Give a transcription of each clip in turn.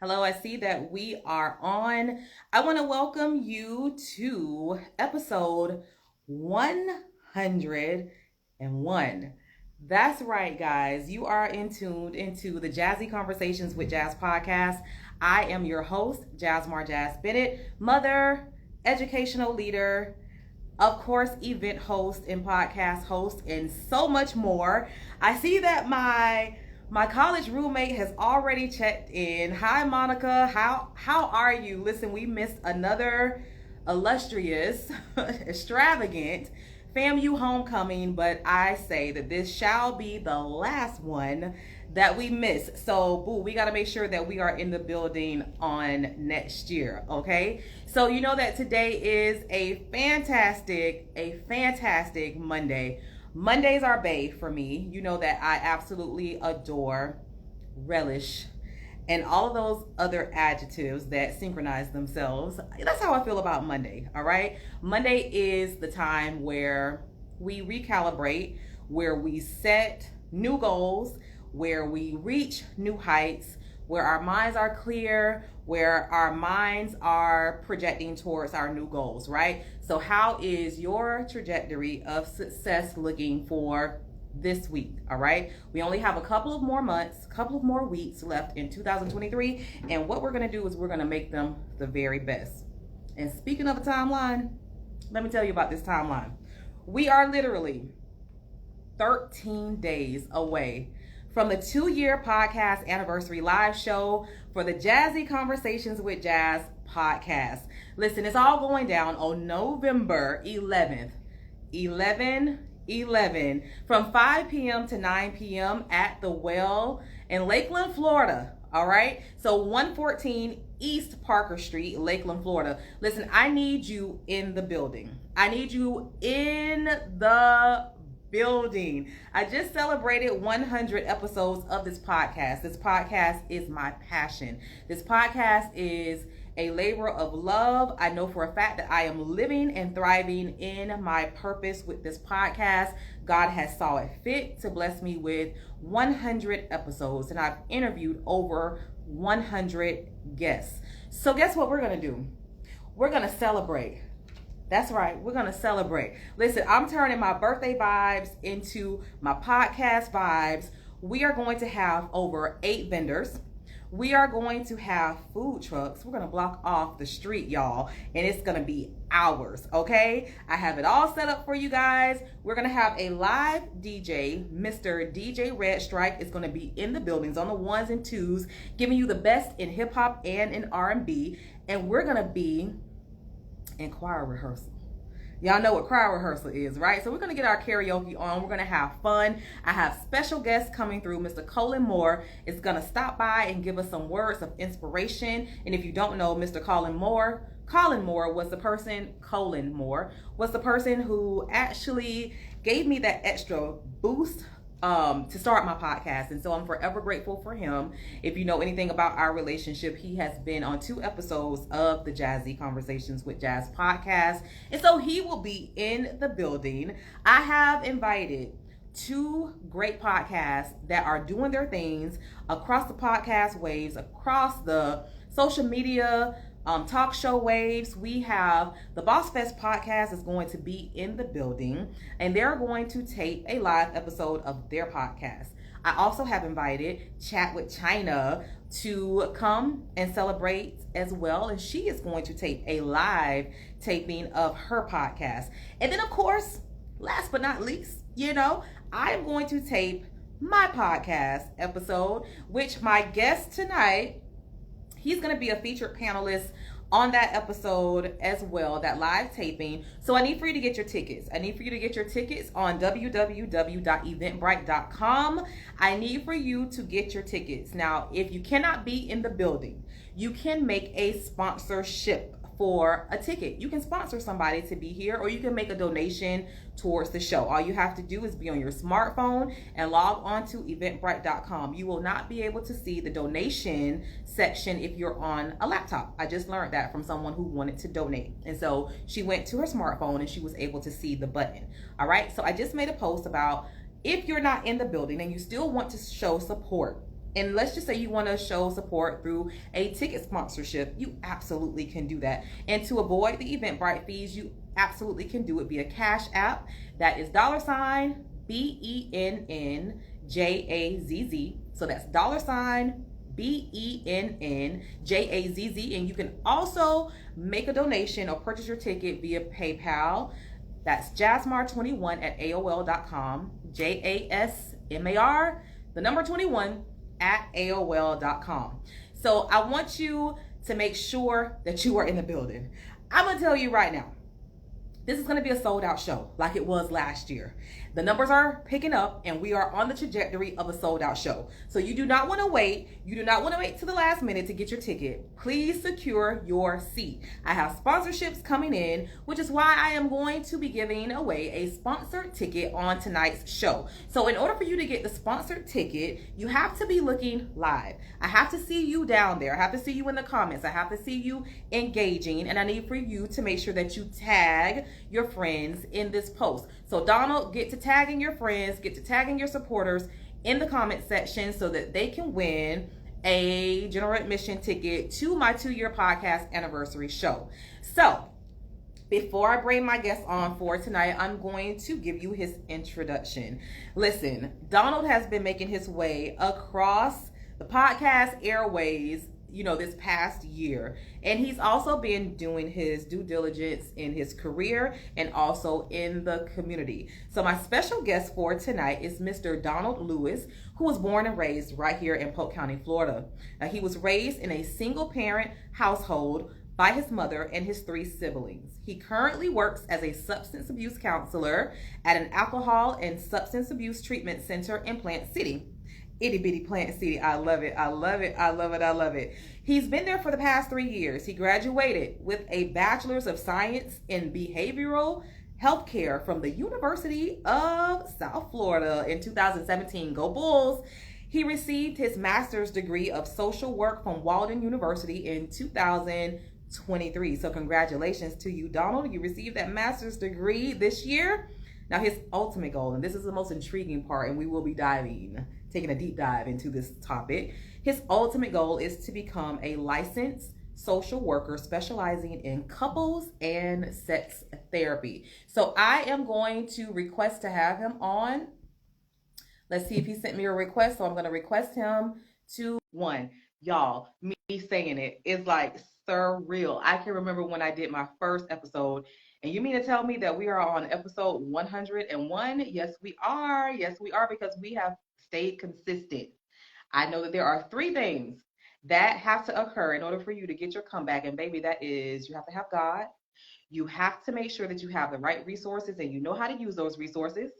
Hello, I see that we are on. I want to welcome you to episode 101. That's right, guys. You are tuned into the Jazzie Conversations with Jazz podcast. I am your host, Jazz Bennett, mother, educational leader, of course, event host and podcast host, and so much more. I see that my college roommate has already checked in. Hi, Monica. How are you? Listen, we missed another illustrious, extravagant FAMU homecoming, but I say that this shall be the last one that we miss. So, boo, we got to make sure that we are in the building on next year, okay? So, you know that today is a fantastic Monday. Mondays are bae for me. You know that I absolutely adore, relish, and all of those other adjectives that synchronize themselves. That's how I feel about Monday, all right? Monday is the time where we recalibrate, where we set new goals, where we reach new heights, where our minds are clear, where our minds are projecting towards our new goals, right? So how is your trajectory of success looking for this week? All right, we only have a couple of more months, couple of more weeks left in 2023, and what we're going to do is we're going to make them the very best. And speaking of a timeline, let me tell you about this timeline. We are literally 13 days away from the 2-year podcast anniversary live show for the Jazzie Conversations with Jazz podcast. Listen, it's all going down on November 11th, 11 from 5 p.m. to 9 p.m. at the Well in Lakeland, Florida. All right, so 114 East Parker Street, Lakeland, Florida. Listen, I need you in the building. I need you in the building. I just celebrated 100 episodes of this podcast. This podcast is my passion. This podcast is a labor of love. I know for a fact that I am living and thriving in my purpose with this podcast. God has saw it fit to bless me with 100 episodes, and I've interviewed over 100 guests. So guess what we're going to do? We're going to celebrate. That's right. We're going to celebrate. Listen, I'm turning my birthday vibes into my podcast vibes. We are going to have over 8 vendors. We are going to have food trucks. We're going to block off the street, y'all, and it's going to be hours, okay? I have it all set up for you guys. We're going to have a live DJ. Mr. DJ Red Strike is going to be in the buildings on the ones and twos, giving you the best in hip hop and in R&B, and we're going to be in choir rehearsal. Y'all know what choir rehearsal is, right? So we're going to get our karaoke on. We're going to have fun. I have special guests coming through. Mr. Colin Moore is going to stop by and give us some words of inspiration. And if you don't know, Mr. Colin Moore was the person who actually gave me that extra boost to start my podcast, and so I'm forever grateful for him. If you know anything about our relationship, he has been on 2 episodes of the Jazzie Conversations with Jazz podcast, and so he will be in the building. I have invited 2 great podcasts that are doing their things across the podcast waves, across the social media talk show waves. We have the Boss Fest podcast is going to be in the building, and they're going to tape a live episode of their podcast. I also have invited Chat with China to come and celebrate as well, and she is going to tape a live taping of her podcast. And then, of course, last but not least, I am going to tape my podcast episode, which my guest tonight, he's going to be a featured panelist on that episode as well, that live taping. So I need for you to get your tickets. I need for you to get your tickets on www.eventbrite.com. I need for you to get your tickets. Now, if you cannot be in the building, you can make a sponsorship for a ticket. You can sponsor somebody to be here, or you can make a donation towards the show. All you have to do is be on your smartphone and log on to eventbrite.com. You will not be able to see the donation section if you're on a laptop. I just learned that from someone who wanted to donate. And so she went to her smartphone and she was able to see the button. All right. So I just made a post about if you're not in the building and you still want to show support And let's just say you want to show support through a ticket sponsorship, you absolutely can do that. And to avoid the Eventbrite fees, you absolutely can do it via Cash App. That is $BENNJAZZ. So that's $BENNJAZZ. And you can also make a donation or purchase your ticket via PayPal. That's jasmar21 at AOL.com. JASMAR, the number 21 at AOL.com. So I want you to make sure that you are in the building. I'm going to tell you right now, this is going to be a sold out show like it was last year. The numbers are picking up and we are on the trajectory of a sold out show. So you do not want to wait. You do not want to wait to the last minute to get your ticket. Please secure your seat. I have sponsorships coming in, which is why I am going to be giving away a sponsored ticket on tonight's show. So in order for you to get the sponsored ticket, you have to be looking live. I have to see you down there. I have to see you in the comments. I have to see you engaging, and I need for you to make sure that you tag your friends in this post. So Donald, get to tagging your friends, get to tagging your supporters in the comment section so that they can win a general admission ticket to my 2-year podcast anniversary show. So before I bring my guest on for tonight, I'm going to give you his introduction. Listen, Donald has been making his way across the podcast airways, this past year. And he's also been doing his due diligence in his career and also in the community. So my special guest for tonight is Mr. Donald Lewis, who was born and raised right here in Polk County, Florida. He was raised in a single parent household by his mother and his 3 siblings. He currently works as a substance abuse counselor at an alcohol and substance abuse treatment center in Plant City. Itty bitty Plant City. I love it. I love it. I love it. I love it. He's been there for the past 3 years. He graduated with a bachelor's of science in behavioral healthcare from the University of South Florida in 2017. Go Bulls. He received his master's degree of social work from Walden University in 2023. So congratulations to you, Donald. You received that master's degree this year. Now his ultimate goal, and this is the most intriguing part, and we will be taking a deep dive into this topic. His ultimate goal is to become a licensed social worker specializing in couples and sex therapy. So I am going to request to have him on. Let's see if he sent me a request. So I'm going to request him to one. Y'all, me saying it is like surreal. I can remember when I did my first episode. And you mean to tell me that we are on episode 101? Yes, we are. Yes, we are, because we have stayed consistent. I know that there are 3 things that have to occur in order for you to get your comeback. And baby, that is, you have to have God. You have to make sure that you have the right resources and you know how to use those resources.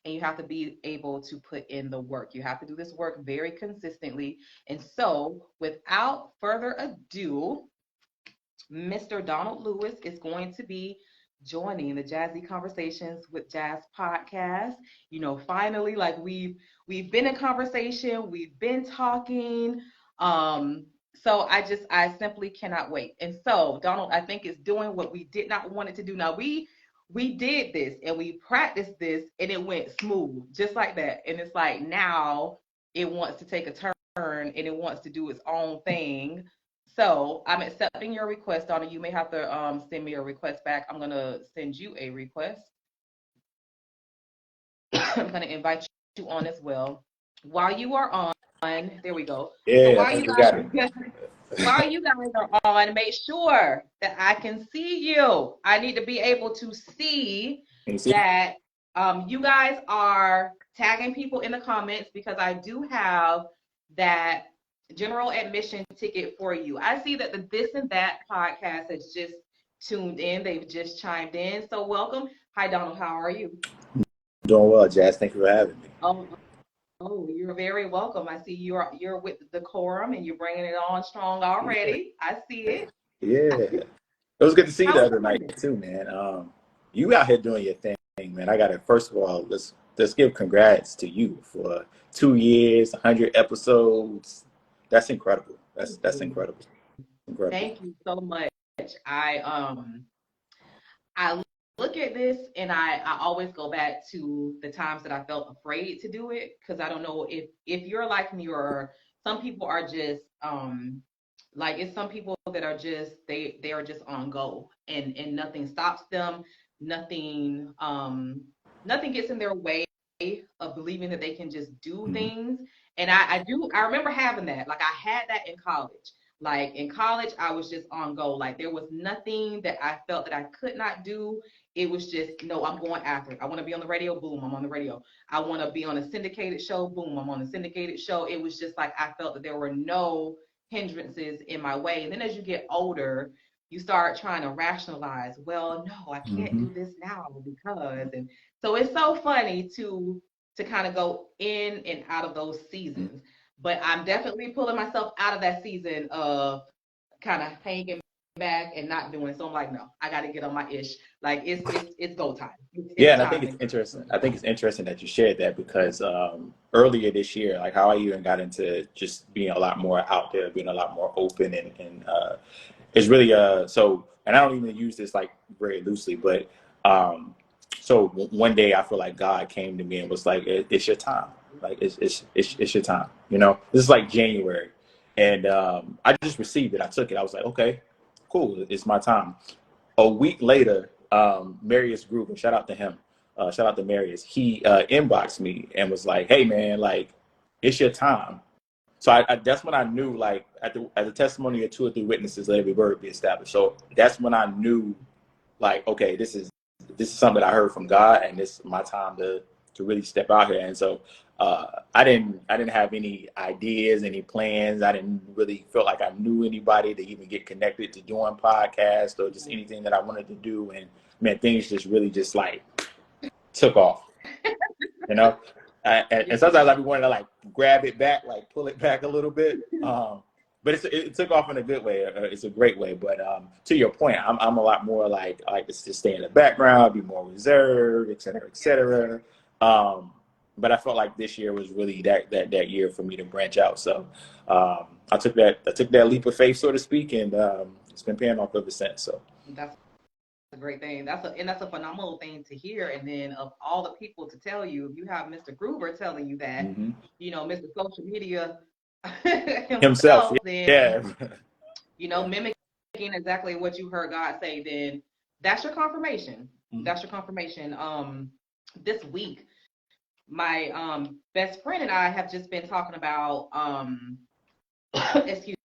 And you have to be able to put in the work. You have to do this work very consistently. And so without further ado, Mr. Donald Lewis is going to be joining the Jazzie Conversations with Jazz podcast. Finally, like we've been in conversation, we've been talking. So I simply cannot wait. And so Donald, I think, is doing what we did not want it to do. Now we did this and we practiced this and it went smooth, just like that. And it's like now it wants to take a turn and it wants to do its own thing. So I'm accepting your request, Donna. You may have to send me a request back. I'm going to send you a request. I'm going to invite you on as well. While you are on, there we go. Yeah, so while you guys are on, make sure that I can see you. I need to be able to see that you guys are tagging people in the comments, because I do have that general admission ticket for you. I see that the This and That podcast has just tuned in. They've just chimed in. So welcome. Hi, Donald. How are you? Doing well, Jazz. Thank you for having me. Oh, you're very welcome. I see you're with the decorum and you're bringing it on strong already. I see it. Yeah. It was good to see you the other night too, man. You out here doing your thing, man. I got to, first of all, let's give congrats to you for 2 years, 100 episodes. That's incredible. That's incredible. Thank you so much. I look at this and I always go back to the times that I felt afraid to do it, because I don't know if you're like me or some people are just like it's some people that are just they are just on go and nothing stops them, nothing nothing gets in their way of believing that they can just do Mhm. things. And I remember having that. Like I had that in college. Like in college, I was just on go. Like there was nothing that I felt that I could not do. It was just, no, I'm going after it. I want to be on the radio, boom, I'm on the radio. I want to be on a syndicated show, boom, I'm on a syndicated show. It was just like I felt that there were no hindrances in my way. And then as you get older, you start trying to rationalize, well, no, I can't Mhm. do this now because, and so it's so funny to kind of go in and out of those Mhm. seasons. But I'm definitely pulling myself out of that season of kind of hanging back and not doing. So I'm like, no, I got to get on my ish. Like it's go time. Yeah, It's and I think time it's to go. interesting. I think it's interesting that you shared that because earlier this year, like how I even got into just being a lot more out there, being a lot more open, and it's really so. And I don't even use this like very loosely, but um, so one day I feel like God came to me and was like, "It's your time. Like it's your time. You know, this is like January." And I just received it. I took it. I was like, okay, cool. It's my time. A week later, Marius Gruber, shout out to him, shout out to Marius. He inboxed me and was like, "Hey man, like it's your time." So that's when I knew, like at the testimony of two or three witnesses, let every word be established. So that's when I knew, like, okay, this is something that I heard from God, and this is my time to really step out here. And so I didn't have any ideas, any plans. I didn't really feel like I knew anybody to even get connected to doing podcasts or just anything that I wanted to do. And man, things just really just like took off, you know. And sometimes I be wanting to like grab it back, like pull it back a little bit. But it took off in a good way. It's a great way. But to your point, I'm a lot more like I like to just stay in the background, be more reserved, et cetera, et cetera. But I felt like this year was really that year for me to branch out. So I took that leap of faith, so to speak, and it's been paying off ever since. So That's a great thing. That's a phenomenal thing to hear. And then of all the people to tell you, if you have Mr. Gruber telling you that, hmm Mr. Social Media himself, himself, then yeah. mimicking exactly what you heard God say, then that's your confirmation. Mhm. That's your confirmation. This week, my best friend and I have just been talking about excuse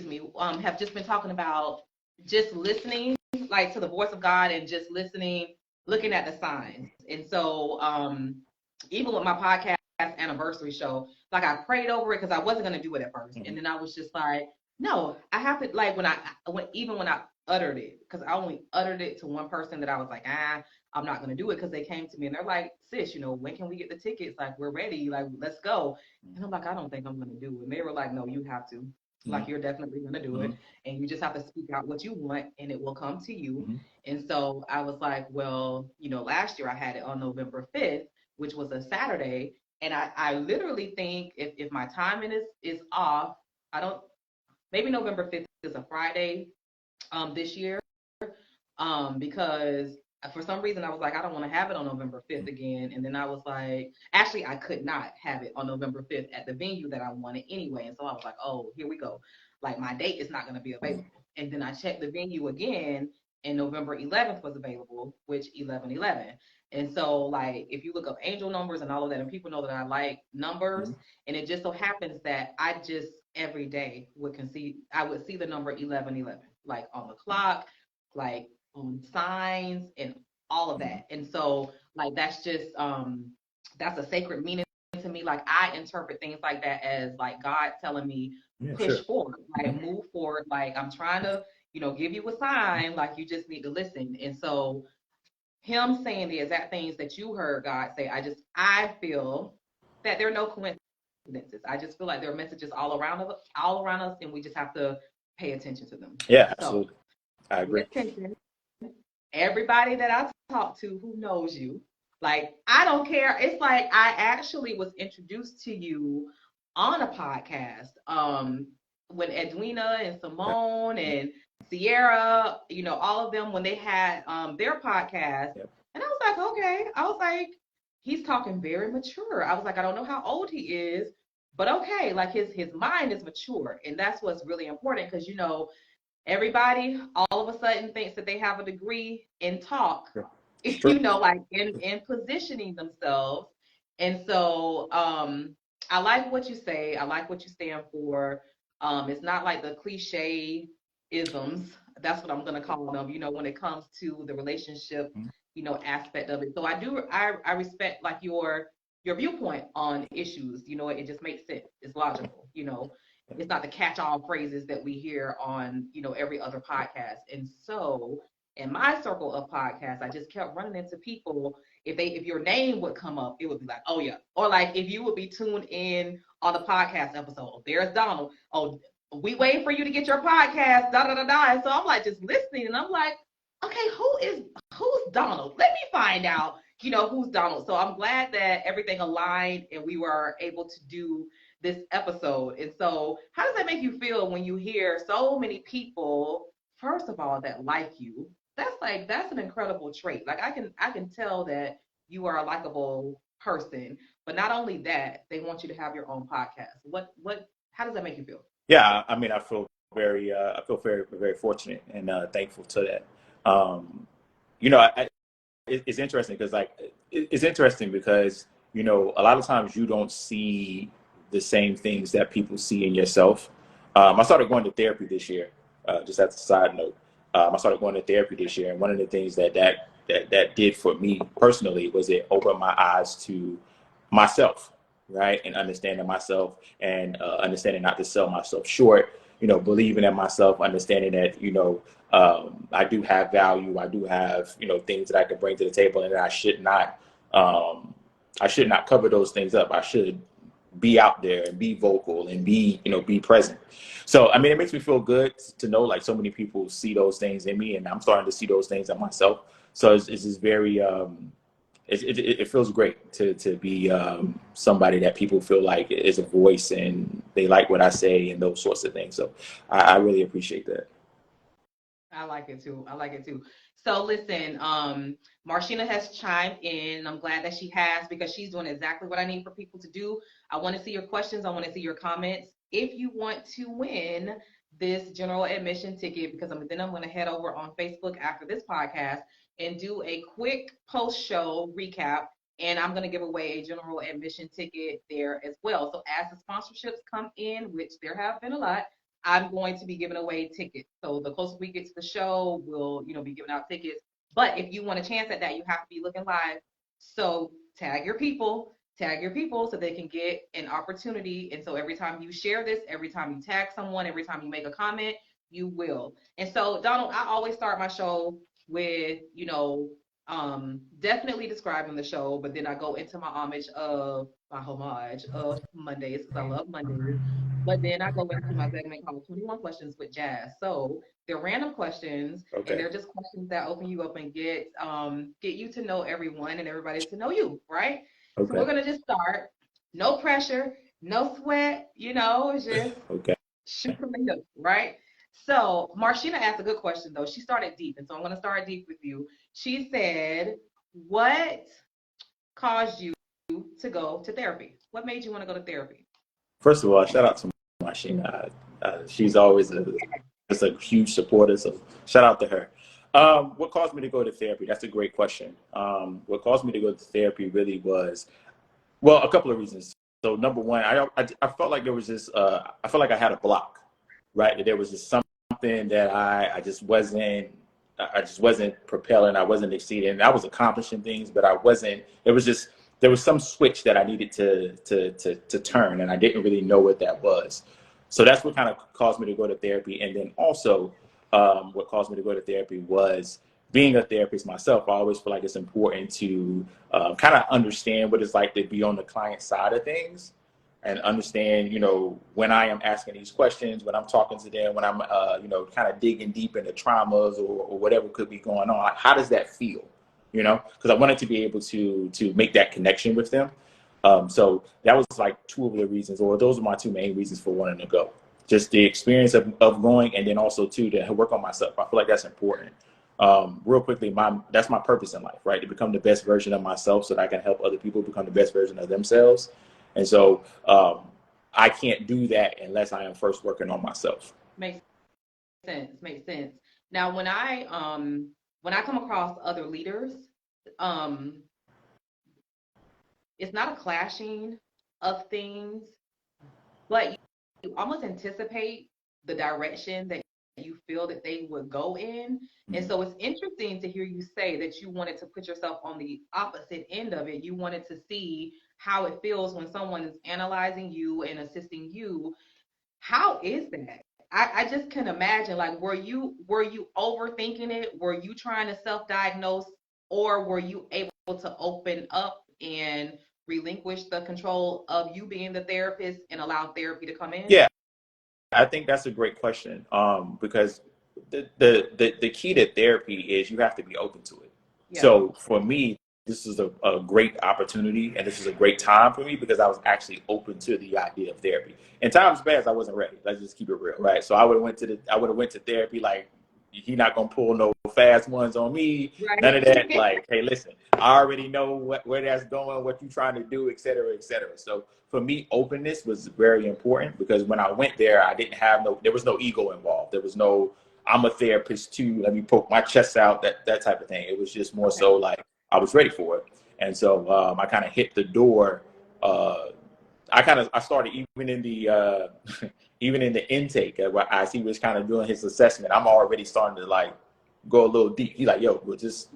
me, have just been talking about just listening, like to the voice of God and just listening, looking at the signs. And so, even with my podcast anniversary show, like I prayed over it because I wasn't going to do it at first. And Mhm. then I was just like, no, I have to, like even when I uttered it, because I only uttered it to one person that I was like, I'm not going to do it because they came to me and they're like, sis, when can we get the tickets? Like, we're ready. Like, let's go. And I'm like, I don't think I'm going to do it. And they were like, no, you have to. Like, you're definitely going to do it. Mhm. And you just have to speak out what you want and it will come to you. Mhm. And so I was like, well, last year I had it on November 5th, which was a Saturday. And I literally think if my timing is off, I don't, maybe November 5th is a Friday this year, because for some reason I was like, I don't want to have it on November 5th again. And then I was like, actually, I could not have it on November 5th at the venue that I wanted anyway. And so I was like, oh, here we go. Like, my date is not going to be available. And then I checked the venue again, and November 11th was available, which 11/11. And so, like, if you look up angel numbers and all of that, and people know that I like numbers, Mhm. and it just so happens that I just every day I would see the number 11/11, like on the clock, like on signs and all of Mhm. that. And so like that's a sacred meaning to me. Like I interpret things like that as like God telling me Yeah, push sure. forward, like Mhm. move forward. Like I'm trying to, give you a sign, like you just need to listen. And so him saying the exact things that you heard God say, I feel that there are no coincidences. I just feel like there are messages all around us, and we just have to pay attention to them. Yeah, So absolutely. I pay agree. attention. Everybody that I talk to who knows you, like I don't care. It's like I actually was introduced to you on a podcast. When Edwina and Okay. Simone and Sierra, all of them when they had their podcast, Yep. and I was like, okay. I was like, he's talking very mature. I was like, I don't know how old he is, But okay, like his mind is mature, and that's what's really important because you know everybody all of a sudden thinks that they have a degree in talk, It's you true. know, like in positioning themselves. And so I like what you say. I like what you stand for. It's not like the cliche isms. That's what I'm gonna call them, you know, when it comes to the relationship, you know, aspect of it. So I respect like your viewpoint on issues. You know, it just makes sense. It's logical, you know. It's not the catch-all phrases that we hear on, you know, every other podcast. And so in my circle of podcasts, I just kept running into people. If your name would come up, it would be like, oh yeah. Or like if you would be tuned in on the podcast episode, there's Donald. Oh, we wait for you to get your podcast, da da da da. And so I'm like just listening and I'm like, okay, who's Donald? Let me find out, you know, who's Donald. So I'm glad that everything aligned and we were able to do this episode. And so how does that make you feel when you hear so many people, first of all, that like you? That's an incredible trait. Like I can tell that you are a likable person, but not only that, they want you to have your own podcast. What how does that make you feel? Yeah, I mean, I feel very, very fortunate and thankful to that. You know, it's interesting because it's interesting because you know a lot of times you don't see the same things that people see in yourself. I started going to therapy this year. Just as a side note, I started going to therapy this year, and one of the things that did for me personally was it opened my eyes to myself, right, and understanding myself and understanding not to sell myself short. You know, believing in myself, understanding that you know I do have value. I do have, you know, things that I can bring to the table, and um, I should not cover those things up. I should be out there and be vocal and be, you know, be present. So, I mean, it makes me feel good to know like so many people see those things in me, and I'm starting to see those things in myself. So it's just very, it feels great to be somebody that people feel like is a voice and they like what I say and those sorts of things. So I really appreciate that. I like it too. I like it too. So listen, Marshina has chimed in. I'm glad that she has because she's doing exactly what I need for people to do. I want to see your questions. I want to see your comments. If you want to win this general admission ticket, because then I'm going to head over on Facebook after this podcast and do a quick post show recap. And I'm going to give away a general admission ticket there as well. So as the sponsorships come in, which there have been a lot, I'm going to be giving away tickets. So the closer we get to the show, we'll, you know, be giving out tickets. But if you want a chance at that, you have to be looking live. So tag your people so they can get an opportunity. And so every time you share this, every time you tag someone, every time you make a comment, you will. And so Donald, I always start my show with, you know, definitely describing the show, but then I go into my homage of Mondays because I love Mondays. But then I go into my segment called 21 Questions with Jazz. So they're random questions, and Okay. they're just questions that open you up and get you to know everyone and everybody to know you, right? So we're Okay. gonna just start. No pressure, no sweat. You know, it's just Okay. shoot from the hip, right? So Marshina asked a good question though. She started deep, and so I'm gonna start deep with you. She said, "What caused you to go to therapy? What made you want to go to therapy?" First of all, shout out to Machina. She's always just a huge supporter. So shout out to her. What caused me to go to therapy? That's a great question. What caused me to go to therapy really was, well, a couple of reasons. So number one, I felt like there was this, I felt like I had a block, right? That there was just something that I just wasn't propelling. I wasn't exceeding. I was accomplishing things, but I wasn't. There was some switch that I needed to turn, and I didn't really know what that was. So that's what kind of caused me to go to therapy. And then also, what caused me to go to therapy was being a therapist myself. I always feel like it's important to kind of understand what it's like to be on the client side of things and understand, you know, when I am asking these questions, when I'm talking to them, when I'm, you know, kind of digging deep into traumas or whatever could be going on, like, how does that feel? You know, because I wanted to be able to make that connection with them. So that was like two of the reasons, or those are my two main reasons for wanting to go. Just the experience of going, and then also too to work on myself. I feel like that's important. Real quickly, that's my purpose in life, right? To become the best version of myself so that I can help other people become the best version of themselves. And so I can't do that unless I am first working on myself. Makes sense. Makes sense. Now, when I come across other leaders, um, it's not a clashing of things, but you almost anticipate the direction that you feel that they would go in. And so it's interesting to hear you say that you wanted to put yourself on the opposite end of it. You wanted to see how it feels when someone is analyzing you and assisting you. How is that? I just can imagine, like, were you overthinking it? Were you trying to self-diagnose, or were you able to open up and relinquish the control of you being the therapist and allow therapy to come in? Yeah, I think that's a great question. Because the key to therapy is you have to be open to it. Yeah. So for me, this is a great opportunity, and this is a great time for me because I was actually open to the idea of therapy. In times past, I wasn't ready. Let's just keep it real, right? So I would have went to therapy like, he not gonna pull no fast ones on me, Right. none of that. Like, hey, listen, I already know where that's going, what you're trying to do, et cetera, et cetera. So for me, openness was very important because when I went there, there was no ego involved. There was no, I'm a therapist too, let me poke my chest out, that type of thing. It was just more so like I was ready for it. And so I kind of hit the door. I started even in the even in the intake as he was kind of doing his assessment. I'm already starting to like go a little deep. He's like, "Yo, we'll just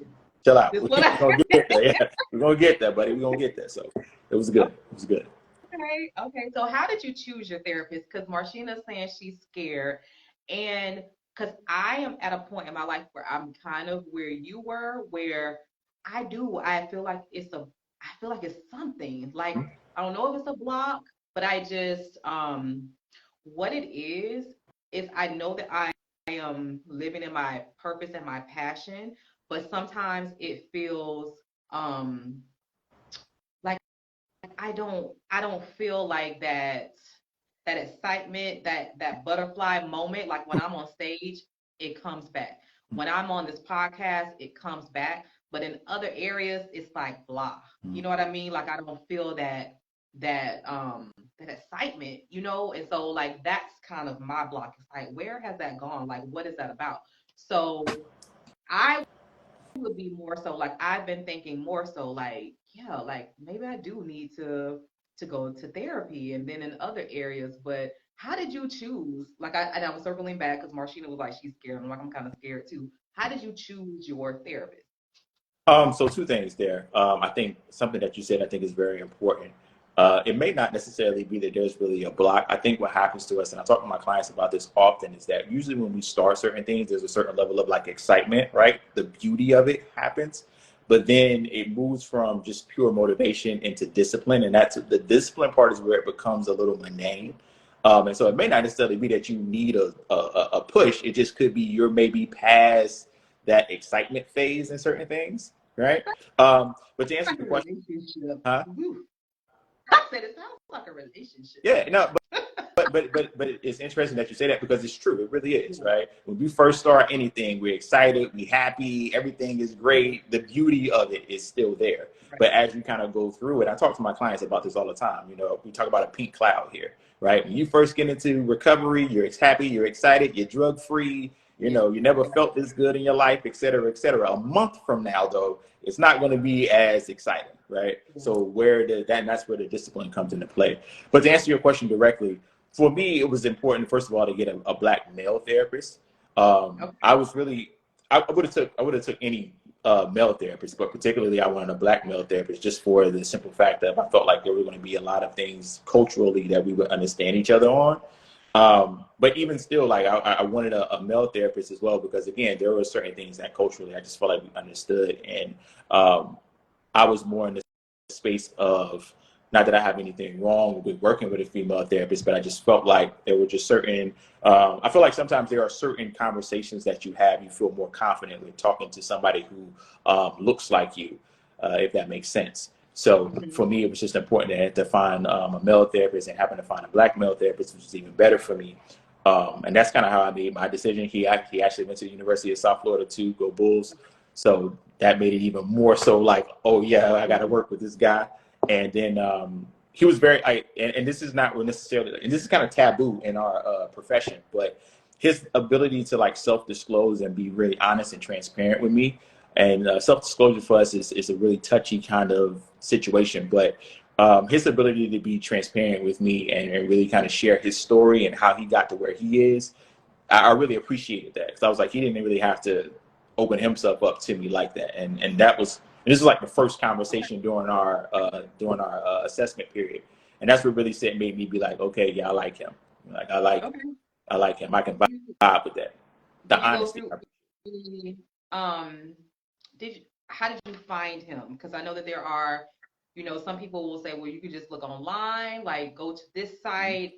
chill out. We're gonna get there. Yeah, we're gonna get there, buddy. We're gonna get there." So it was good. It was good. Okay. Okay. So how did you choose your therapist? Because Marcina's saying she's scared. And because I am at a point in my life where I'm kind of where you were, where I feel like I feel like it's something. Like, I don't know if it's a block, but I just, what it is I know that I am living in my purpose and my passion, but sometimes it feels, like I don't feel like that excitement, that butterfly moment, like when I'm on stage, it comes back. When I'm on this podcast, it comes back. But in other areas, it's like blah. You know what I mean? Like I don't feel that excitement, And so like that's kind of my block. It's like, where has that gone? Like what is that about? So I would be more so like I've been thinking more so like, yeah, like maybe I do need to go to therapy and then in other areas. But how did you choose? Like and I was circling back because Marcina was like she's scared. I'm like I'm kind of scared too. How did you choose your therapist? So two things there. I think something that you said, I think is very important. It may not necessarily be that there's really a block. I think what happens to us, and I talk to my clients about this often, is that usually when we start certain things, there's a certain level of like excitement, right? The beauty of it happens, but then it moves from just pure motivation into discipline, and that's the discipline part is where it becomes a little mundane. And so it may not necessarily be that you need a push. It just could be you're maybe past that excitement phase in certain things, right? But to answer Like a your question, relationship. huh? Woo. I said it sounds like a relationship. Yeah, no, but it's interesting that you say that because it's true. It really is, right? When we first start anything, we're excited, we're happy, everything is great. The beauty of it is still there. Right. But as you kind of go through it, I talk to my clients about this all the time. We talk about a pink cloud here, right? When you first get into recovery, you're happy, you're excited, you're drug free. You never felt this good in your life, et cetera, et cetera. A month from now, though, it's not going to be as exciting, right? So that's where the discipline comes into play. But to answer your question directly, for me, it was important, first of all, to get a black male therapist. I was really, I would have took any male therapist, but particularly I wanted a black male therapist just for the simple fact that I felt like there were going to be a lot of things culturally that we would understand each other on. But even still, like I wanted a male therapist as well, because again, there were certain things that culturally I just felt like we understood. And I was more in the space of, not that I have anything wrong with working with a female therapist, but I just felt like there were just certain, I feel like sometimes there are certain conversations that you feel more confident with talking to somebody who looks like you, if that makes sense. So for me, it was just important to find a male therapist, and happened to find a black male therapist, which was even better for me. And that's kind of how I made my decision. He actually went to the University of South Florida too, go Bulls. So that made it even more so like, oh yeah, I got to work with this guy. And then he was very, and this is not necessarily, and this is kind of taboo in our profession, but his ability to like self-disclose and be really honest and transparent with me. And self-disclosure for us is a really touchy kind of situation, but his ability to be transparent with me and really kind of share his story and how he got to where he is, I really appreciated that, because I was like, he didn't really have to open himself up to me like that, and that was, and this is like the first conversation during our assessment period, and that's what really made me be like, okay, yeah, I like him, like I like him, I can vibe with that. The honesty. How did you find him? Because I know that there are, some people will say, well, you could just look online, like go to this site.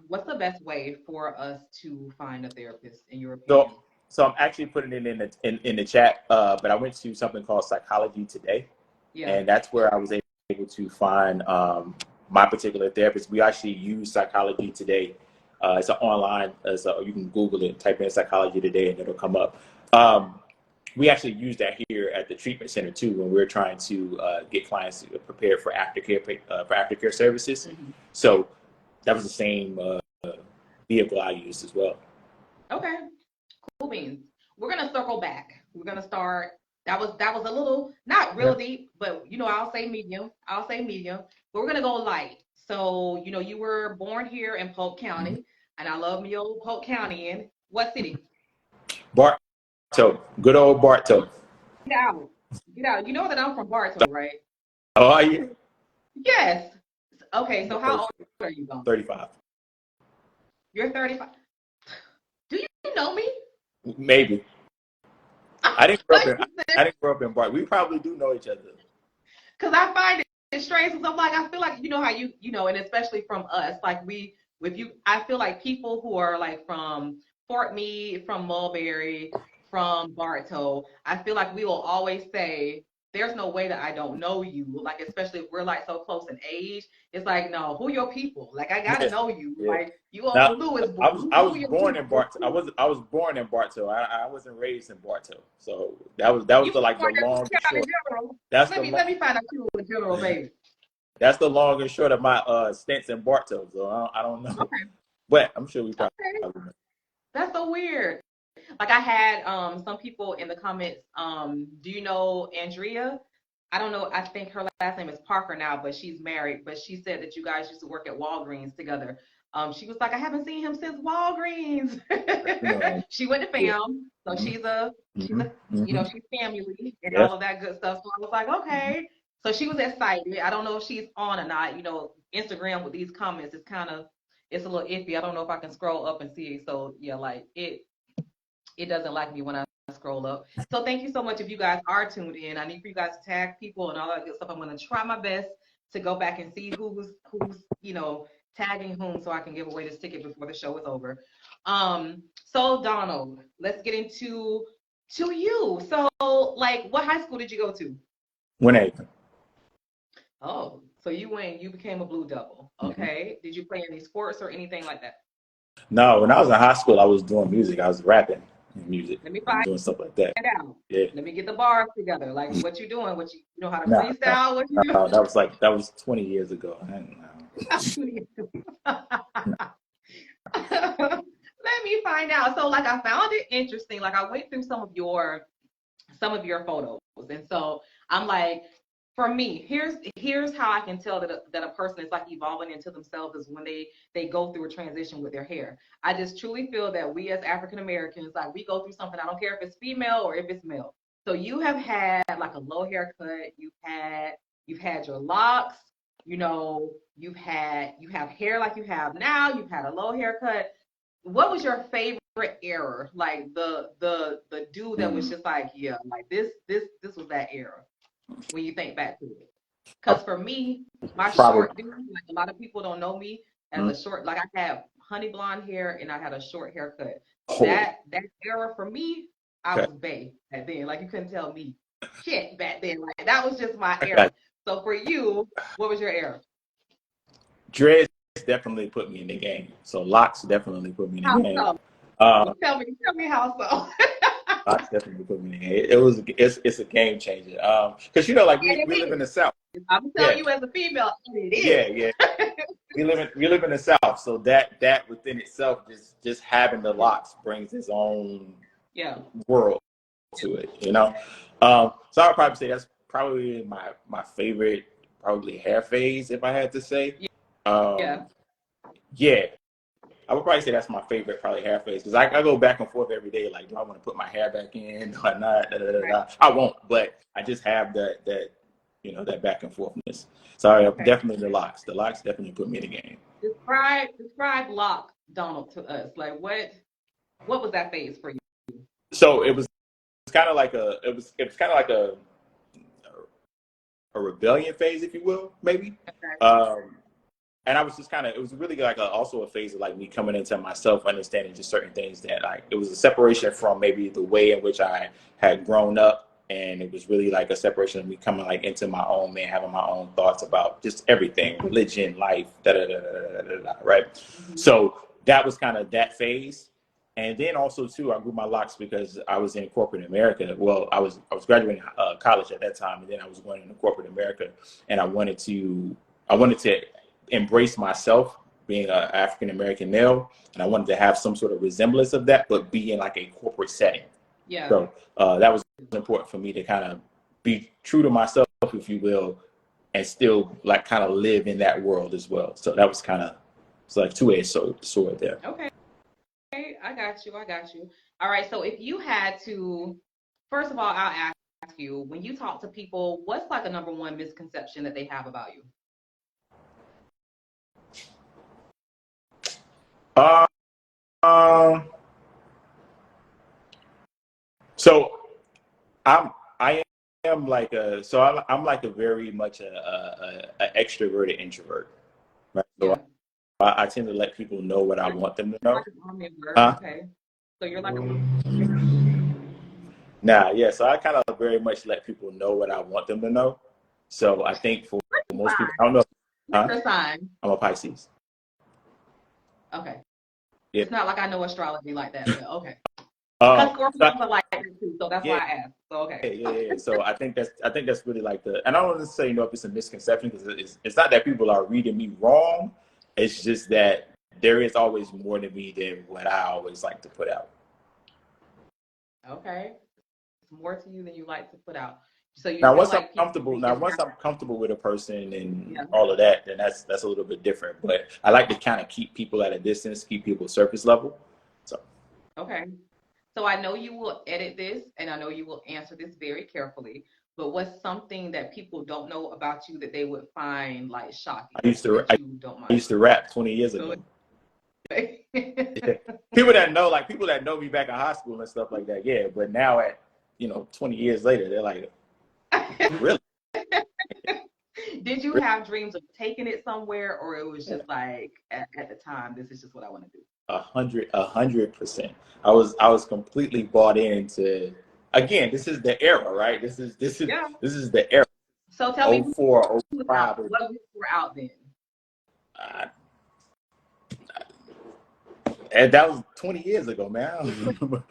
What's the best way for us to find a therapist, in your opinion? So I'm actually putting it in the chat, but I went to something called Psychology Today, and that's where I was able to find my particular therapist. We actually use Psychology Today. It's an online, so you can Google it, type in Psychology Today, and it'll come up. We actually use that here at the treatment center too, when we're trying to get clients prepared for aftercare services. Mm-hmm. So that was the same vehicle I used as well. Okay, cool beans. We're gonna circle back. We're gonna start. That was a little, not real deep, but I'll say medium. But we're gonna go light. So you were born here in Polk County, mm-hmm. and I love me old Polk County. In what city? Bartow, good old Bartow. Get out. You know that I'm from Bartow, right? Oh, are you? Yes. Okay, so how old are you, Don? 35. You're 35. Do you know me? Maybe. I didn't grow up in Bartow. We probably do know each other. Because I find it strange, because I'm like, I feel like, how you, and especially from us, like I feel like people who are like from Fort Meade, from Mulberry, from Bartow, I feel like we will always say, there's no way that I don't know you. Like, especially if we're like so close in age, it's like, no, who your people? Like, I gotta know you. Yeah. Like, you are Louis. I was born in Bartow. I was born in Bartow. I wasn't raised in Bartow. So that was the long and short. Let me find out you were a general, baby. That's the long and short of my stints in Bartow. So I don't know. Okay. But I'm sure we probably know. That's so weird. Like, I had some people in the comments, do you know Andrea? I don't know. I think her last name is Parker now, but she's married. But she said that you guys used to work at Walgreens together. She was like, I haven't seen him since Walgreens. She went to FAM, so she's she's family and all of that good stuff. So I was like, okay. So she was excited. I don't know if she's on or not. Instagram with these comments is it's a little iffy. I don't know if I can scroll up and see it. So yeah, like it doesn't like me when I scroll up. So thank you so much. If you guys are tuned in, I need for you guys to tag people and all that good stuff. I'm going to try my best to go back and see who's tagging whom, so I can give away this ticket before the show is over. So Donald, let's get into you. So like, what high school did you go to? Lakeland. Oh, so you became a Blue Devil. Okay. Mm-hmm. Did you play any sports or anything like that? No, when I was in high school, I was doing music. I was rapping music. Let me find doing stuff like that. Yeah. Let me get the bars together. Like, what you doing? What you know how to freestyle? What you doing? No, that was 20 years ago. I don't know. Let me find out. So like, I found it interesting. Like, I went through some of your photos, and so I'm like, for me, here's how I can tell that a person is like evolving into themselves, is when they go through a transition with their hair. I just truly feel that we as African Americans, like, we go through something. I don't care if it's female or if it's male. So you have had like a low haircut. You've had your locks. You have hair like you have now. You've had a low haircut. What was your favorite era? Like the dude that was just like, yeah, like this was that era. When you think back to it, because for me, my short dude, like, a lot of people don't know me as a short. Like, I had honey blonde hair and I had a short haircut. That era for me, I was bae back then. Like, you couldn't tell me shit back then. Like, that was just my era. So for you, what was your era? Dreads definitely put me in the game. So locks definitely put me in the game. So? Tell me how so. Locks definitely put me in the game. It's a game changer. Because like we live in the South. I'm telling you as a female, it Yeah, is. yeah. We live in the South, so that within itself, just having the locks brings its own world to it, you know. So I would probably say that's probably my favorite, probably hair phase, if I had to say. Yeah, I would probably say that's my favorite, probably hair phase, because I go back and forth every day. Like, do I want to put my hair back in? Do I not? Da, da, da, da. I won't, but I just have that you know, that back and forthness. Sorry, definitely the locks. The locks definitely put me in the game. Describe lock Donald to us. Like, what was that phase for you? So it was kind of like a rebellion phase, if you will, maybe. Okay. And I was just kind of, it was really like also a phase of like me coming into myself, understanding just certain things that like, it was a separation from maybe the way in which I had grown up. And it was really like a separation of me coming like into my own man, having my own thoughts about just everything, religion, life, right? Mm-hmm. So that was kind of that phase. And then also too, I grew my locks because I was in corporate America. Well, I was graduating college at that time, and then I was going into corporate America, and I wanted to embrace myself being an African American male, and I wanted to have some sort of resemblance of that, but be in like a corporate setting. Yeah. So that was important for me to kind of be true to myself, if you will, and still like kind of live in that world as well. So that was kind of, it's like two-edged sword there. Okay, I got you. All right, so if you had to, first of all, I'll ask you, when you talk to people, what's like a number one misconception that they have about you? So I am like I'm like a very much a extroverted introvert, right? So I tend to let people know what I want them to know. Okay, so you're like yeah. So I kind of very much let people know what I want them to know. So I think for most people, I don't know. What's your sign? I'm a Pisces. Okay. Yeah. It's not like I know astrology like that, but okay. Because Scorpios are like that too, so that's why I asked. So okay. Yeah. So I think that's really like and I don't necessarily know if it's a misconception, because it's not that people are reading me wrong. It's just that there is always more to me than what I always like to put out. Okay. It's more to you than you like to put out. So you once I'm comfortable with a person and all of that, then that's a little bit different. But I like to kind of keep people at a distance, keep people surface level. So okay. So I know you will edit this, and I know you will answer this very carefully, but what's something that people don't know about you that they would find like shocking? I used to rap 20 years ago. People that know me back in high school and stuff like that, yeah. But now at 20 years later, they're like, really? Did you have dreams of taking it somewhere, or it was just like at the time, this is just what I want to do? 100%. I was completely bought into. Again, this is the era, right? This is the era. So tell me, 04, 05. What were out then? And that was 20 years ago, man. Years ago.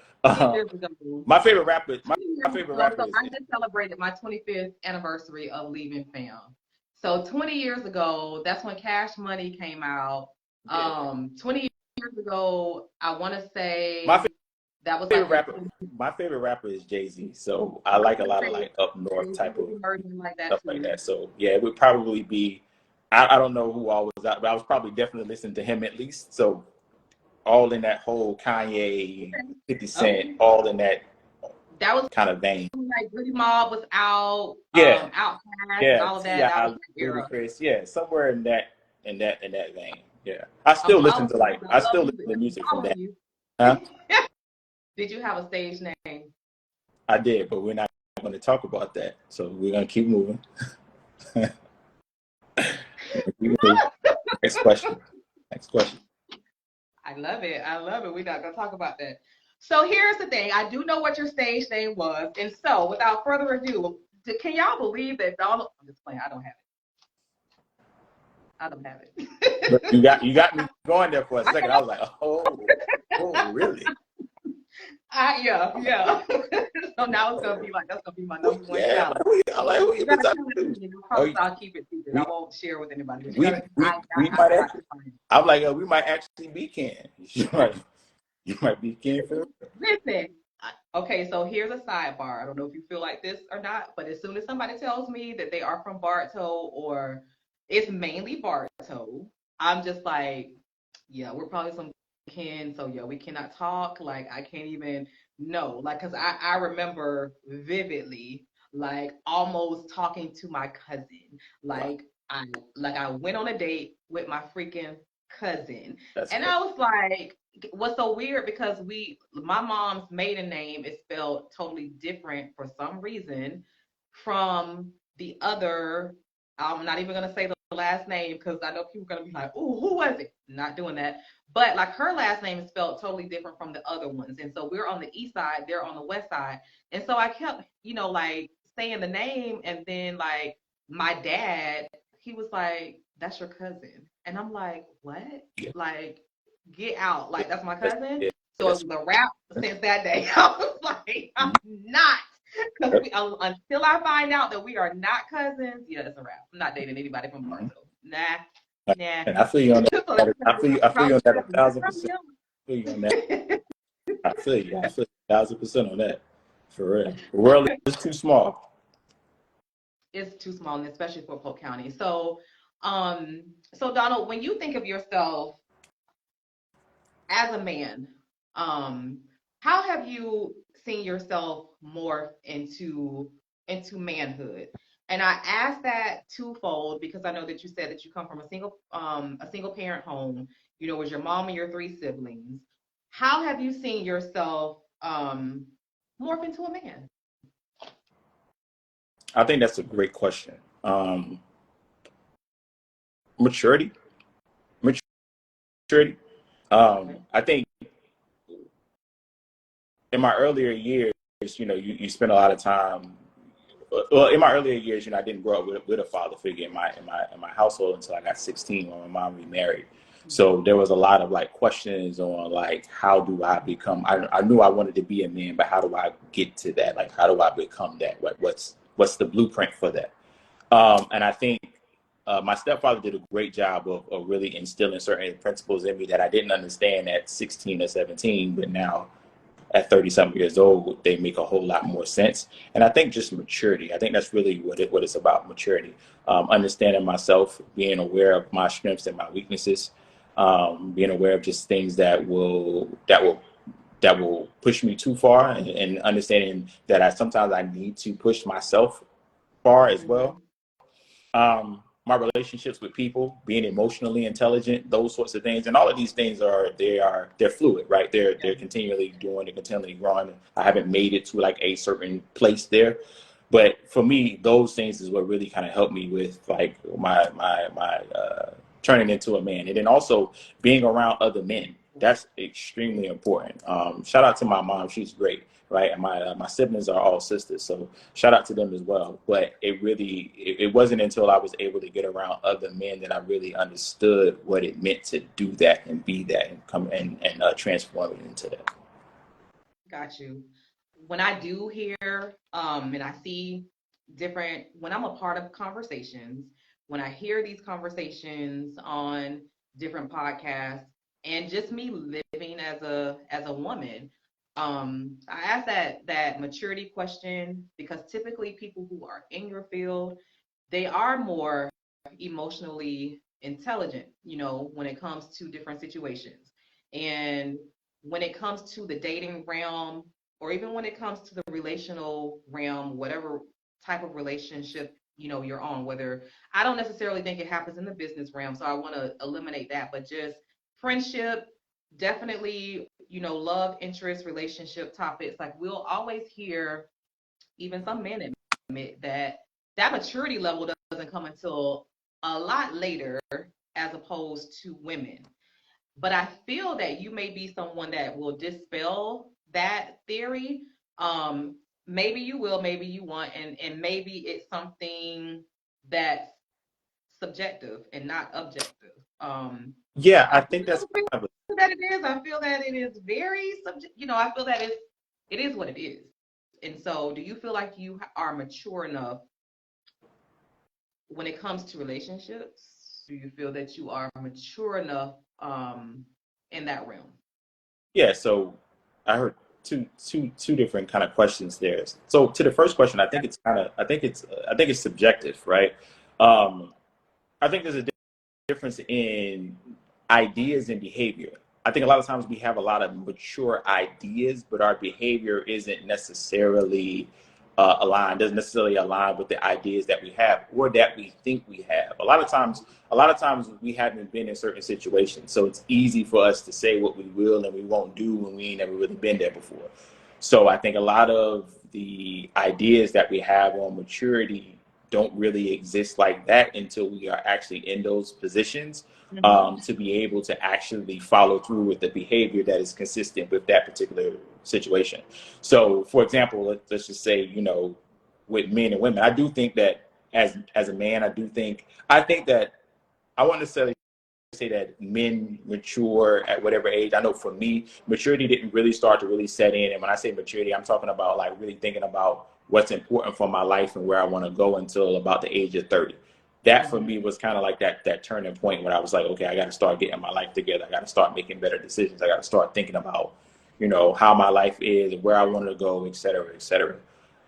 My favorite rapper. So I just celebrated my 25th anniversary of leaving fam. So 20 years ago, that's when Cash Money came out. 20 years ago, I want to say that was favorite rapper. My favorite rapper is Jazzie. So I like a lot of like up north type of stuff like that. So yeah, it would probably be. I don't know who all was out, but I was probably definitely listening to him at least. So all in that whole Kanye, 50 Cent, all in that was kind of vein. Like Goody Mob was out, Outkast, all of that. That was the era. Yeah, somewhere in that vein. Yeah, I still listen to music from that. Huh? Did you have a stage name? I did, but we're not going to talk about that. So we're going to keep moving. Next question. I love it. We're not going to talk about that. So here's the thing. I do know what your stage name was. And so without further ado, can y'all believe that Donald... I'm just playing. I don't have it. But you got me going there for a second. I was like, oh really? Yeah. So now it's gonna be like that's gonna be my number one Yeah, challenge. I like who You you gotta talking tell it to to. me. I promise I'll keep it secret. We I won't share with anybody. But you we gotta. we I might got to actually. find it. I'm like, we might actually be Ken. You might be Ken for. Listen. Okay, so here's a sidebar. I don't know if you feel like this or not, but as soon as somebody tells me that they are from Bartow or it's mainly Bartow, I'm just like, yeah, we're probably some kin. So yeah, we cannot talk. Like I can't even know. Like, cause I remember vividly, like almost talking to my cousin. Wow, Like I went on a date with my freaking cousin, that's and crazy. I was like, what's so weird because my mom's maiden name is spelled totally different for some reason from the other. I'm not even gonna say the last name because I know people are gonna be like, "Oh, who was it?" Not doing that. But like her last name is spelled totally different from the other ones, and so we're on the east side, they're on the west side, and so I kept, like saying the name, and then like my dad, he was like, "That's your cousin," and I'm like, "What?" Yeah, Like, get out. Like, that's my that's, cousin. yeah, So that's it was a wrap since that day. I was like, I'm not. Because until I find out that we are not cousins, yeah, it's a wrap. I'm not dating anybody from mm-hmm. Bartow. Nah, nah. And I feel you on So that. I feel you on that probably 1,000%. I feel you on that. I feel you. I feel 1,000% on that. For real. The world is too small. It's too small, and especially for Polk County. So Donald, when you think of yourself as a man, um, how have you seen yourself morph into manhood? And I ask that twofold because I know that you said that you come from a single parent home, with your mom and your three siblings. How have you seen yourself morph into a man? I think that's a great question. Um, maturity. Maturity. Okay. I think in my earlier years, you spend a lot of time. Well, in my earlier years, I didn't grow up with a father figure in my household until I got 16 when my mom remarried. So there was a lot of like questions on like how do I become? I knew I wanted to be a man, but how do I get to that? Like how do I become that? What's the blueprint for that? And I think my stepfather did a great job of really instilling certain principles in me that I didn't understand at 16 or 17, but now at 30 something years old, they make a whole lot more sense. And I think just maturity. I think that's really what it's about, maturity. Understanding myself, being aware of my strengths and my weaknesses, being aware of just things that will push me too far, and understanding that sometimes I need to push myself far as well. Mm-hmm. My relationships with people, being emotionally intelligent, those sorts of things, and all of these things they're fluid, right? They're continually doing, they're continually growing. I haven't made it to like a certain place there, but for me, those things is what really kind of helped me with like my turning into a man, and then also being around other men. That's extremely important. Shout out to my mom; she's great, right? And my siblings are all sisters, so shout out to them as well. But it wasn't until I was able to get around other men that I really understood what it meant to do that and be that and come and transform it into that. Got you. When I do hear and I see different, when I'm a part of conversations, when I hear these conversations on different podcasts, and just me living as a woman, I ask that maturity question because typically people who are in your field, they are more emotionally intelligent, when it comes to different situations. And when it comes to the dating realm, or even when it comes to the relational realm, whatever type of relationship you're on, whether I don't necessarily think it happens in the business realm, so I want to eliminate that, but just friendship, definitely, love, interest, relationship topics, like we'll always hear, even some men admit that maturity level doesn't come until a lot later as opposed to women. But I feel that you may be someone that will dispel that theory. Maybe you will, maybe you won't, and maybe it's something that's subjective and not objective. Yeah, I I think that's feel kind of that it is. I feel that it is very subject. I feel that it is what it is. And so, do you feel like you are mature enough when it comes to relationships? Do you feel that you are mature enough in that realm? Yeah, so I heard two different kind of questions there. So to the first question, I think it's subjective, right? Um, I think there's a difference in ideas and behavior. I think a lot of times we have a lot of mature ideas, but our behavior isn't necessarily aligned, doesn't necessarily align with the ideas that we have or that we think we have. A lot of times we haven't been in certain situations, so it's easy for us to say what we will and we won't do when we ain't never really been there before. So I think a lot of the ideas that we have on maturity don't really exist like that until we are actually in those positions, to be able to actually follow through with the behavior that is consistent with that particular situation. So, for example, let's just say, with men and women, I do think that as a man, I think that I want to say that men mature at whatever age. I know for me, maturity didn't really start to really set in. And when I say maturity, I'm talking about like really thinking about what's important for my life and where I want to go until about the age of 30. That for me was kind of like that turning point when I was like, okay, I got to start getting my life together. I got to start making better decisions. I got to start thinking about, how my life is and where I want to go, et cetera, et cetera.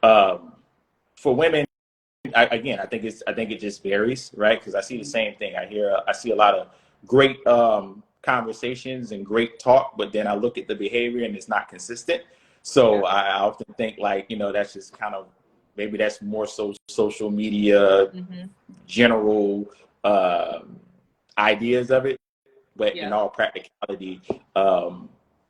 For women, I think it just varies, right? Because I see the same thing. I see a lot of great conversations and great talk, but then I look at the behavior and it's not consistent. So I often think like, that's just kind of maybe that's more so social media general ideas of it, but in all practicality,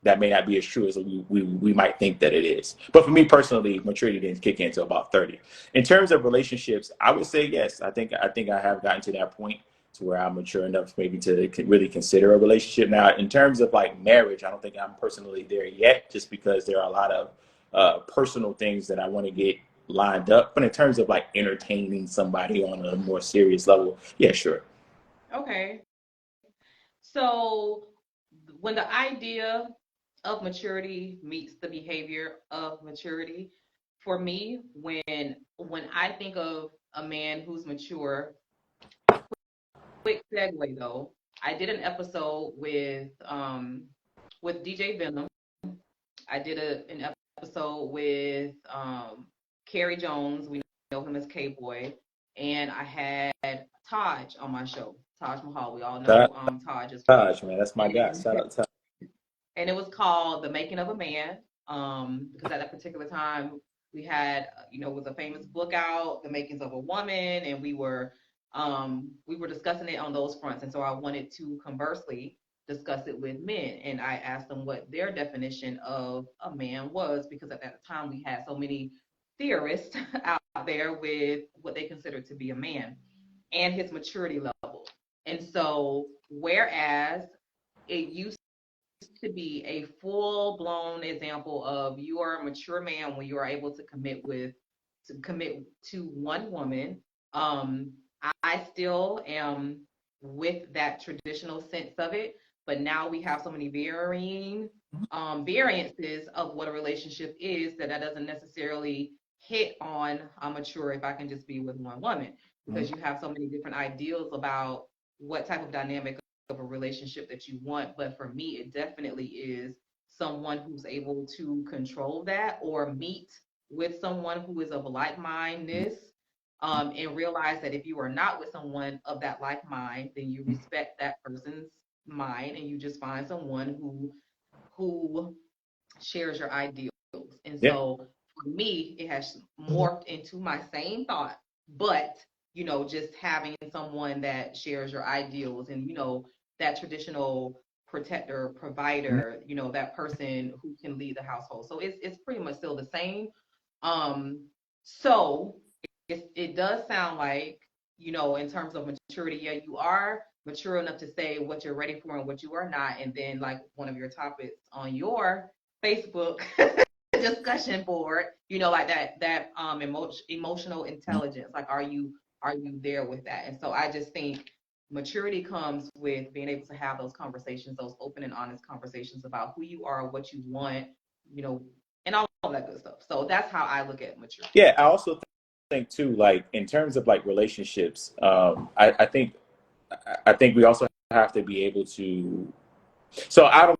that may not be as true as we might think that it is. But for me personally, maturity didn't kick in until about 30. In terms of relationships, I would say yes. I think I have gotten to that point to where I'm mature enough maybe to really consider a relationship. Now, in terms of like marriage, I don't think I'm personally there yet, just because there are a lot of personal things that I want to get lined up. But in terms of like entertaining somebody on a more serious level, yeah, sure. Okay. So when the idea of maturity meets the behavior of maturity, for me, when I think of a man who's mature, quick segue though, I did an episode with DJ Venom. I did an episode with Carrie Jones. We know him as K Boy, and I had Taj on my show. Taj Mahal. We all know Taj as well. Taj, man, that's my guy. Shout out to Taj. And it was called The Making of a Man, because at that particular time we had, was a famous book out, The Makings of a Woman, and we were discussing it on those fronts. And so I wanted to conversely discuss it with men, and I asked them what their definition of a man was, because at that time we had so many theorists out there with what they considered to be a man and his maturity level. And so, whereas it used to be a full blown example of you are a mature man when you are able to commit to one woman. Um, I still am with that traditional sense of it, but now we have so many varying variances of what a relationship is that doesn't necessarily hit on I'm mature if I can just be with one woman, because you have so many different ideals about what type of dynamic of a relationship that you want. But for me, it definitely is someone who's able to control that or meet with someone who is of like mindedness, and realize that if you are not with someone of that like mind, then you respect that person's mind and you just find someone who shares your ideals. And Yeah. so for me, it has morphed into my same thought, but just having someone that shares your ideals and that traditional protector, provider, that person who can lead the household. So it's pretty much still the same. So it does sound like, in terms of maturity, yeah, you are mature enough to say what you're ready for and what you are not. And then, like one of your topics on your Facebook discussion board, like that emotional intelligence. Like, are you there with that? And so I just think maturity comes with being able to have those conversations, those open and honest conversations about who you are, what you want, you know, and all of that good stuff. So that's how I look at maturity. Yeah, I also think too, like in terms of like relationships, I think we also have to be able to. So I don't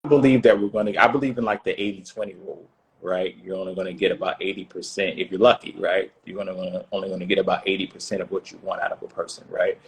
believe that we're going to. I believe in like the 80-20 rule, right? You're only going to get about 80% if you're lucky, right? You're only going to get about 80% of what you want out of a person, right?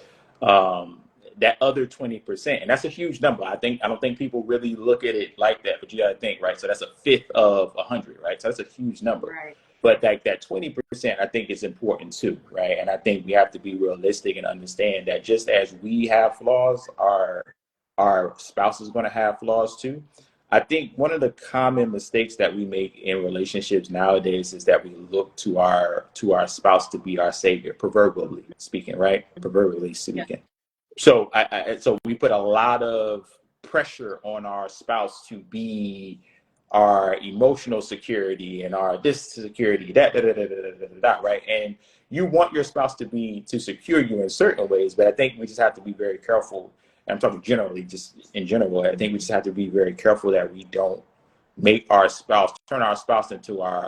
Um, that other 20%, and that's a huge number. I don't think people really look at it like that, but you got to think, right? So that's a fifth of 100, right? So that's a huge number. Right. But like that 20%, I think is important too, right? And I think we have to be realistic and understand that just as we have flaws, our spouse is going to have flaws too. I think one of the common mistakes that we make in relationships nowadays is that we look to our spouse to be our savior, proverbially speaking, right? Proverbially speaking. So so we put a lot of pressure on our spouse to be our emotional security and our this security, that, right? And you want your spouse to secure you in certain ways, but I think we just have to be very careful. And I'm talking generally, just in general. I think we just have to be very careful that we don't turn our spouse into our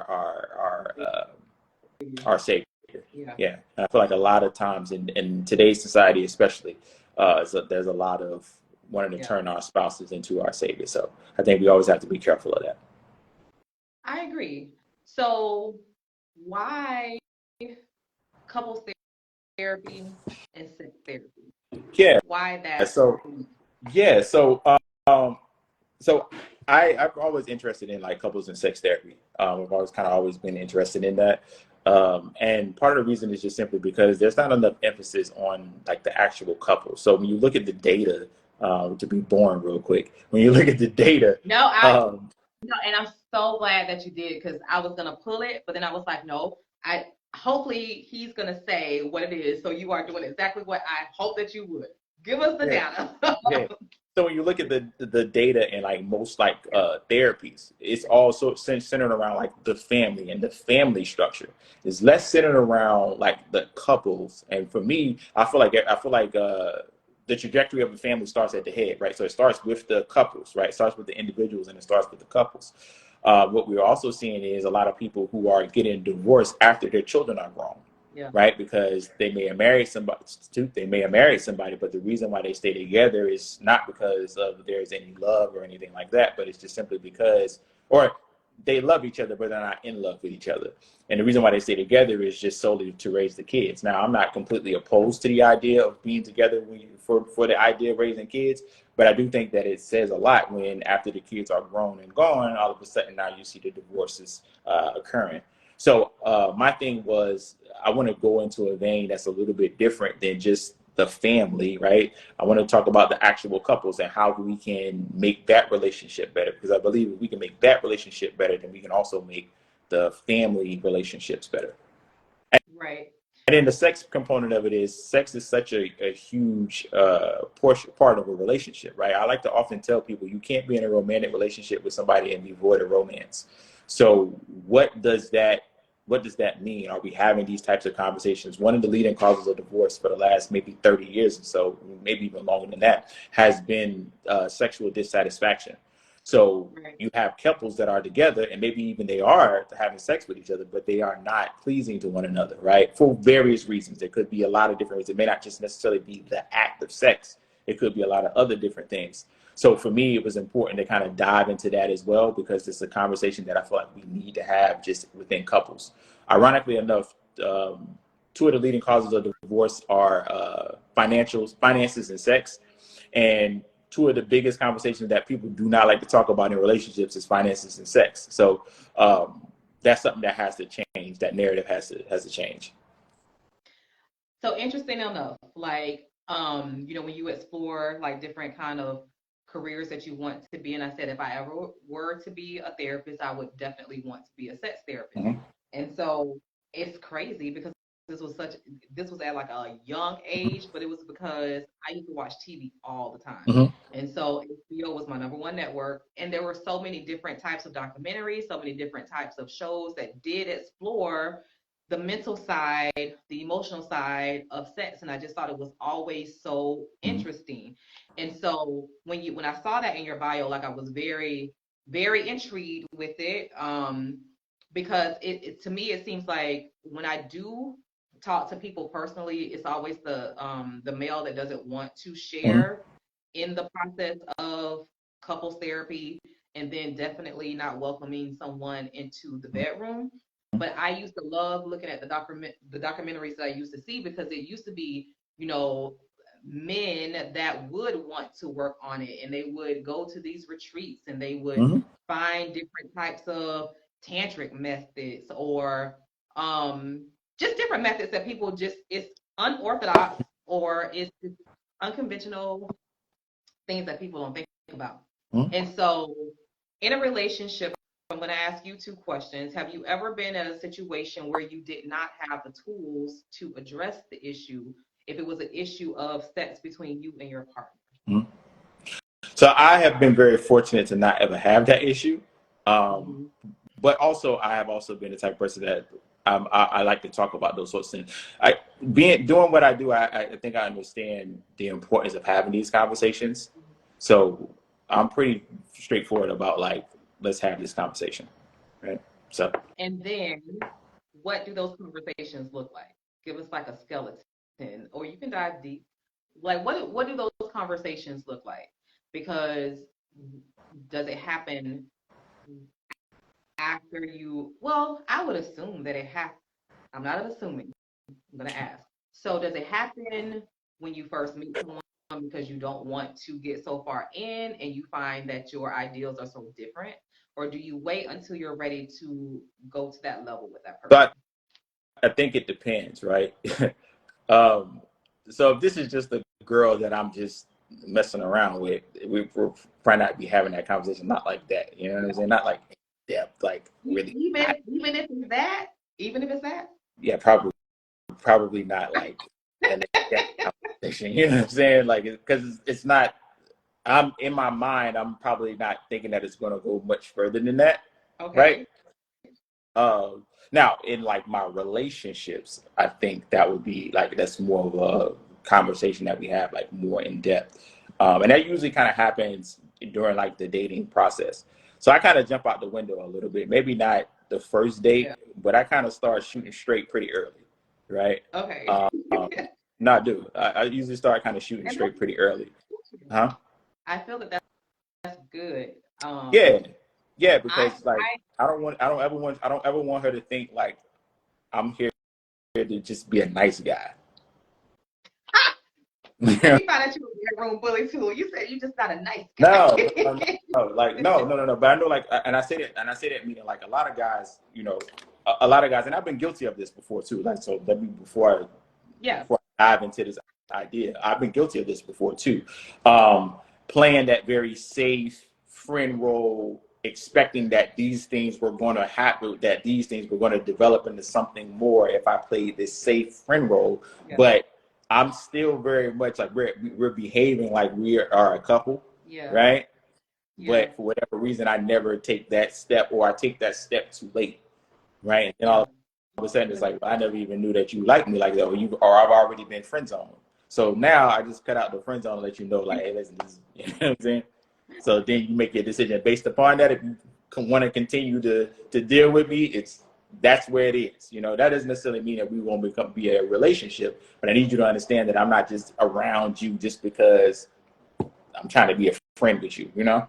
savior. Yeah. And I feel like a lot of times in today's society, especially, so there's a lot of wanting to turn our spouses into our savior. So I think we always have to be careful of that. I agree. So why couples therapy and sex therapy? Yeah. Why that? So yeah. So I've always interested in like couples and sex therapy. I've always been interested in that. And part of the reason is just simply because there's not enough emphasis on like the actual couple. So when you look at the data, to be boring real quick, when you look at the data, no, and I'm so glad that you did, because I was gonna pull it, but then I was like, no, hopefully he's gonna say what it is. So you are doing exactly what I hope that you would. Give us the data. Yeah. So when you look at the data in like most like therapies, it's also centered around like the family and the family structure. It's less centered around like the couples. And for me, I feel like the trajectory of a family starts at the head, right? So it starts with the couples, right? It starts with the individuals and it starts with the couples. What we're also seeing is a lot of people who are getting divorced after their children are grown. Yeah. Right, because they may have married somebody, but the reason why they stay together is not because of there's any love or anything like that, but it's just simply because, or they love each other, but they're not in love with each other. And the reason why they stay together is just solely to raise the kids. Now, I'm not completely opposed to the idea of being together for the idea of raising kids, but I do think that it says a lot when after the kids are grown and gone, all of a sudden now you see the divorces occurring. So my thing was, I want to go into a vein that's a little bit different than just the family, right? I want to talk about the actual couples and how we can make that relationship better, because I believe if we can make that relationship better, then we can also make the family relationships better. Right. And then the sex component of it is sex is such a huge part of a relationship, right? I like to often tell people you can't be in a romantic relationship with somebody and be void of romance. So what does that mean? Are we having these types of conversations? One of the leading causes of divorce for the last maybe 30 years or so, maybe even longer than that, has been sexual dissatisfaction. So you have couples that are together and maybe even they are having sex with each other, but they are not pleasing to one another, right? For various reasons. There could be a lot of different reasons. It may not just necessarily be the act of sex. It could be a lot of other different things. So for me, it was important to kind of dive into that as well, because it's a conversation that I feel like we need to have just within couples. Ironically enough, two of the leading causes of divorce are finances, and sex. And two of the biggest conversations that people do not like to talk about in relationships is finances and sex. So that's something that has to change. That narrative has to change. So interesting enough, like, when you explore like different kind of careers that you want to be in, I said, if I ever were to be a therapist, I would definitely want to be a sex therapist. Mm-hmm. And so it's crazy because this was at like a young age, but it was because I used to watch TV all the time. Mm-hmm. And so HBO was my number one network. And there were so many different types of documentaries, so many different types of shows that did explore the mental side, the emotional side of sex. And I just thought it was always so interesting. And so when I saw that in your bio, like I was very, very intrigued with it. because to me it seems like when I do talk to people personally, it's always the male that doesn't want to Mm-hmm. share in the process of couples therapy, and then definitely not welcoming someone into the bedroom. But I used to love looking at the documentaries that I used to see, because it used to be, men that would want to work on it, and they would go to these retreats, and they would Mm-hmm. find different types of tantric methods, or um just different methods that people just, it's unorthodox, or it's unconventional things that people don't think about. Mm-hmm. And so, in a relationship, I'm going to ask you two questions. Have you ever been in a situation where you did not have the tools to address the issue, if it was an issue of sex between you and your partner? Mm-hmm. So I have been very fortunate to not ever have that issue. Mm-hmm. But also, I have also been the type of person that I like to talk about those sorts of things. Doing what I do, I think I understand the importance of having these conversations. So I'm pretty straightforward about, like, let's have this conversation, right? So And then, what do those conversations look like? Give us like a skeleton, or you can dive deep. Like, what do those conversations look like? Because does it happen after you? Well, I would assume that it has. I'm not assuming. I'm gonna ask. So, does it happen when you first meet someone, because you don't want to get so far in, and you find that your ideals are so different, or do you wait until you're ready to go to that level with that person? but I think it depends, right? um, so if this is just a girl that I'm just messing around with, we're probably not be having that conversation, not like that. You know what I'm saying? Not like depth, like really. Even if it's that, even if it's that. Yeah, probably not like an in-depth conversation. You know what I'm saying? Like, because it's not. I'm in my mind. I'm probably not thinking that it's going to go much further than that, Okay. right? Now, in like my relationships, I think that would be like that's more of a conversation that we have, like more in depth, and that usually kind of happens during like the dating process. So I kind of jump out the window a little bit. Maybe not the first Yeah. date, but I kind of start shooting straight pretty early, right? Okay. Um, no, I do. I usually start kind of shooting And straight pretty early, huh? I feel that that's good. Yeah, yeah, I because like I don't ever want her to think like I'm here to just be a nice guy. let me find out you a bedroom bully too. You said you just not a nice guy. No, like no. But I know, like, and I say that meaning like a lot of guys, a lot of guys, and I've been guilty of this before too. Like, so let me Yeah. before I dive into this idea, I've been guilty of this before too. Playing that very safe friend role, expecting that these things were going to happen, that these things were going to develop into something more if I played this safe friend role, Yeah. but I'm still very much like we're behaving like we are a couple, Yeah. right? Yeah. But for whatever reason, I never take that step, or I take that step too late, right? And all Yeah. of a sudden, it's like, well, I never even knew that you liked me like that, or I've already been friend zoned. So now I just cut out the friend zone and let you know, like, hey, listen, this, you know what I'm saying? So then you make your decision based upon that. If you want to continue to deal with me, that's where it is. That doesn't necessarily mean that we won't be a relationship, but I need you to understand that I'm not just around you just because I'm trying to be a friend with you. Yeah.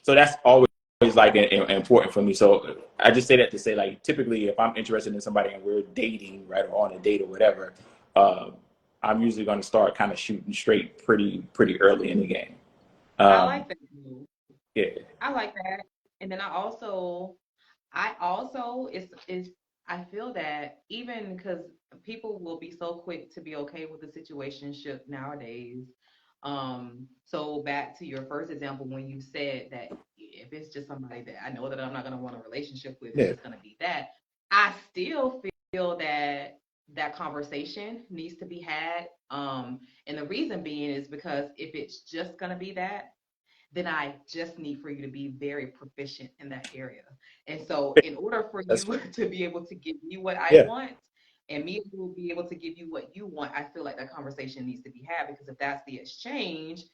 So that's always like important for me. So I just say that to say, like, typically if I'm interested in somebody and we're dating, right, or on a date or whatever, um, I'm usually going to start kind of shooting straight pretty early in the game. I Um, like that. yeah. I like that. And then I also is I feel that, even because people will be so quick to be okay with the situationship nowadays. So back to your first example, when you said that if it's just somebody that I know that I'm not gonna want a relationship with, it's Yeah. just gonna be that. I still feel that that conversation needs to be had. And the reason being is because if it's just gonna be that, then I just need for you to be very proficient in that area. And so, in order for That's you to be able to give me what I yeah. want, and me will be able to give you what you want, I feel like that conversation needs to be had, because if that's the exchange,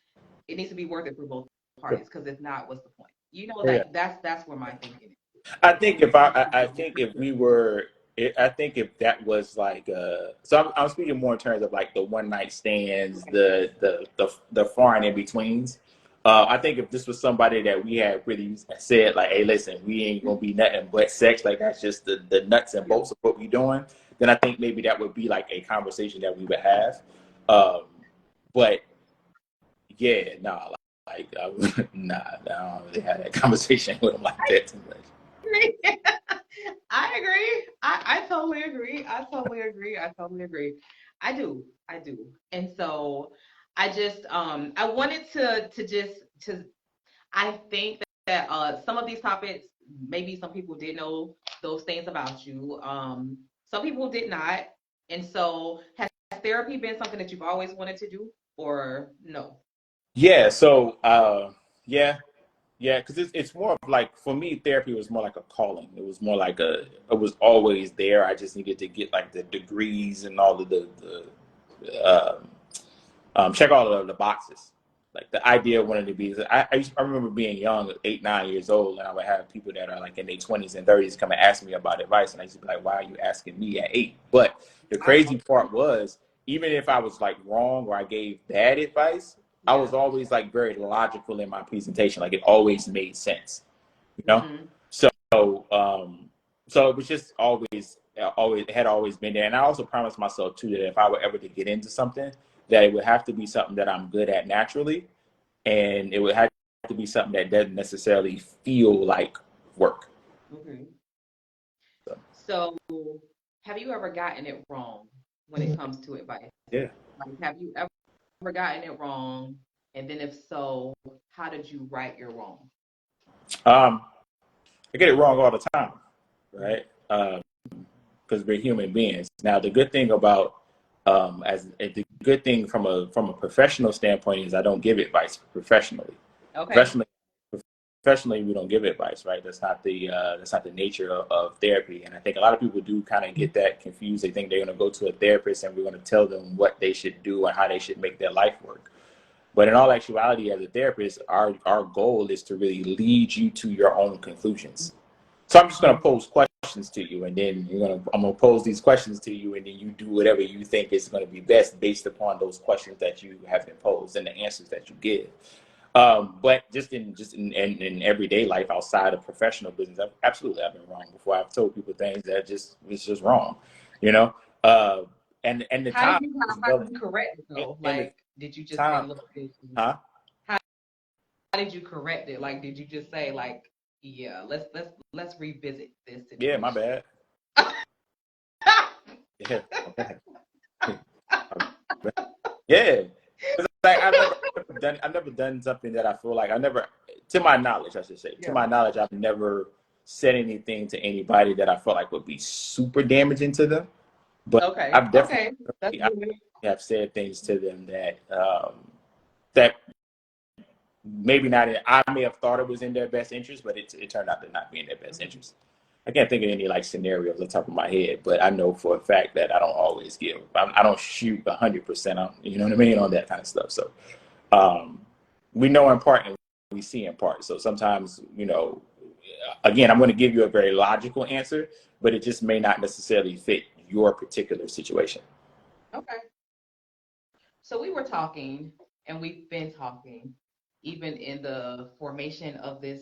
it needs to be worth it for both parties. Because if not, what's the point? Yeah. That's where my thinking is. I think if we were, I think if that was like, so I'm speaking more in terms of like the one night stands, the foreign in betweens. I think if this was somebody that we had really said like, hey, listen, we ain't gonna be nothing but sex, like that's just the nuts and bolts of what we doing, then I think maybe that would be like a conversation that we would have. Um, but yeah, nah, like nah, I don't really have that conversation with him like that too much. I agree. I totally agree. I totally agree. I totally agree. I do. I do. And so I just I wanted to just to I think that some of these topics, maybe some people did know those things about you. Some people did not. And so has therapy been something that you've always wanted to do or no? Yeah, so yeah, yeah, because it's more of like for me, therapy was more like a calling. It was more like it was always there. I just needed to get like the degrees and all of check all of the boxes. Like the idea of wanting to be, I remember being young, 8, 9 years old, and I would have people that are like in their 20s and 30s come and ask me about advice, and I used to be like, "Why are you asking me at 8?" But the crazy part was, even if I was like wrong or I gave bad advice, I was always like very logical in my presentation. Like it always made sense, you know. Mm-hmm. So, so it was just always had always been there. And I also promised myself too that if I were ever to get into something, that it would have to be something that I'm good at naturally, and it would have to be something that doesn't necessarily feel like work. Okay. So, So have you ever gotten it wrong when it comes to advice? yeah. Like, have you ever gotten it wrong? And then if so, how did you right your wrong? Um, I get it wrong all the time, right? Because we're human beings. Now, the good thing about as the good thing from a professional standpoint is I don't give advice professionally. Okay. Professionally, professionally, we don't give advice, right? That's not the nature of therapy. And I think a lot of people do kind of get that confused. They think they're going to go to a therapist and we're going to tell them what they should do and how they should make their life work. But in all actuality, as a therapist, our goal is to really lead you to your own conclusions. So I'm just going to pose questions to you, and then I'm going to pose these questions to you, and then you do whatever you think is going to be best based upon those questions that you have been posed and the answers that you give. But in everyday life outside of professional business, I've been wrong before. I've told people things that just it's just wrong, you know. Uh, and the time is How did relative. you correct it And though? the Like, did you just say, time, look, huh? how did you correct it? Like, did you just say like, yeah, let's revisit this Yeah, my situation? bad. Yeah, my bad. Yeah, because like I've never done something that I feel like I never, to my knowledge, I should say, to Yeah. my knowledge, I've never said anything to anybody that I felt like would be super damaging to them. But Okay. I've Okay. That's I good. have said things to them that that maybe not. I may have thought it was in their best interest, but it turned out to not be in their best interest. I can't think of any like scenarios on top of my head, but I know for a fact that I don't always give. I don't shoot 100% on, you know what I mean, on that kind of stuff. So um, we know in part and we see in part. So sometimes, again, I'm going to give you a very logical answer, but it just may not necessarily fit your particular situation. Okay. So we were talking, and we've been talking, even in the formation of this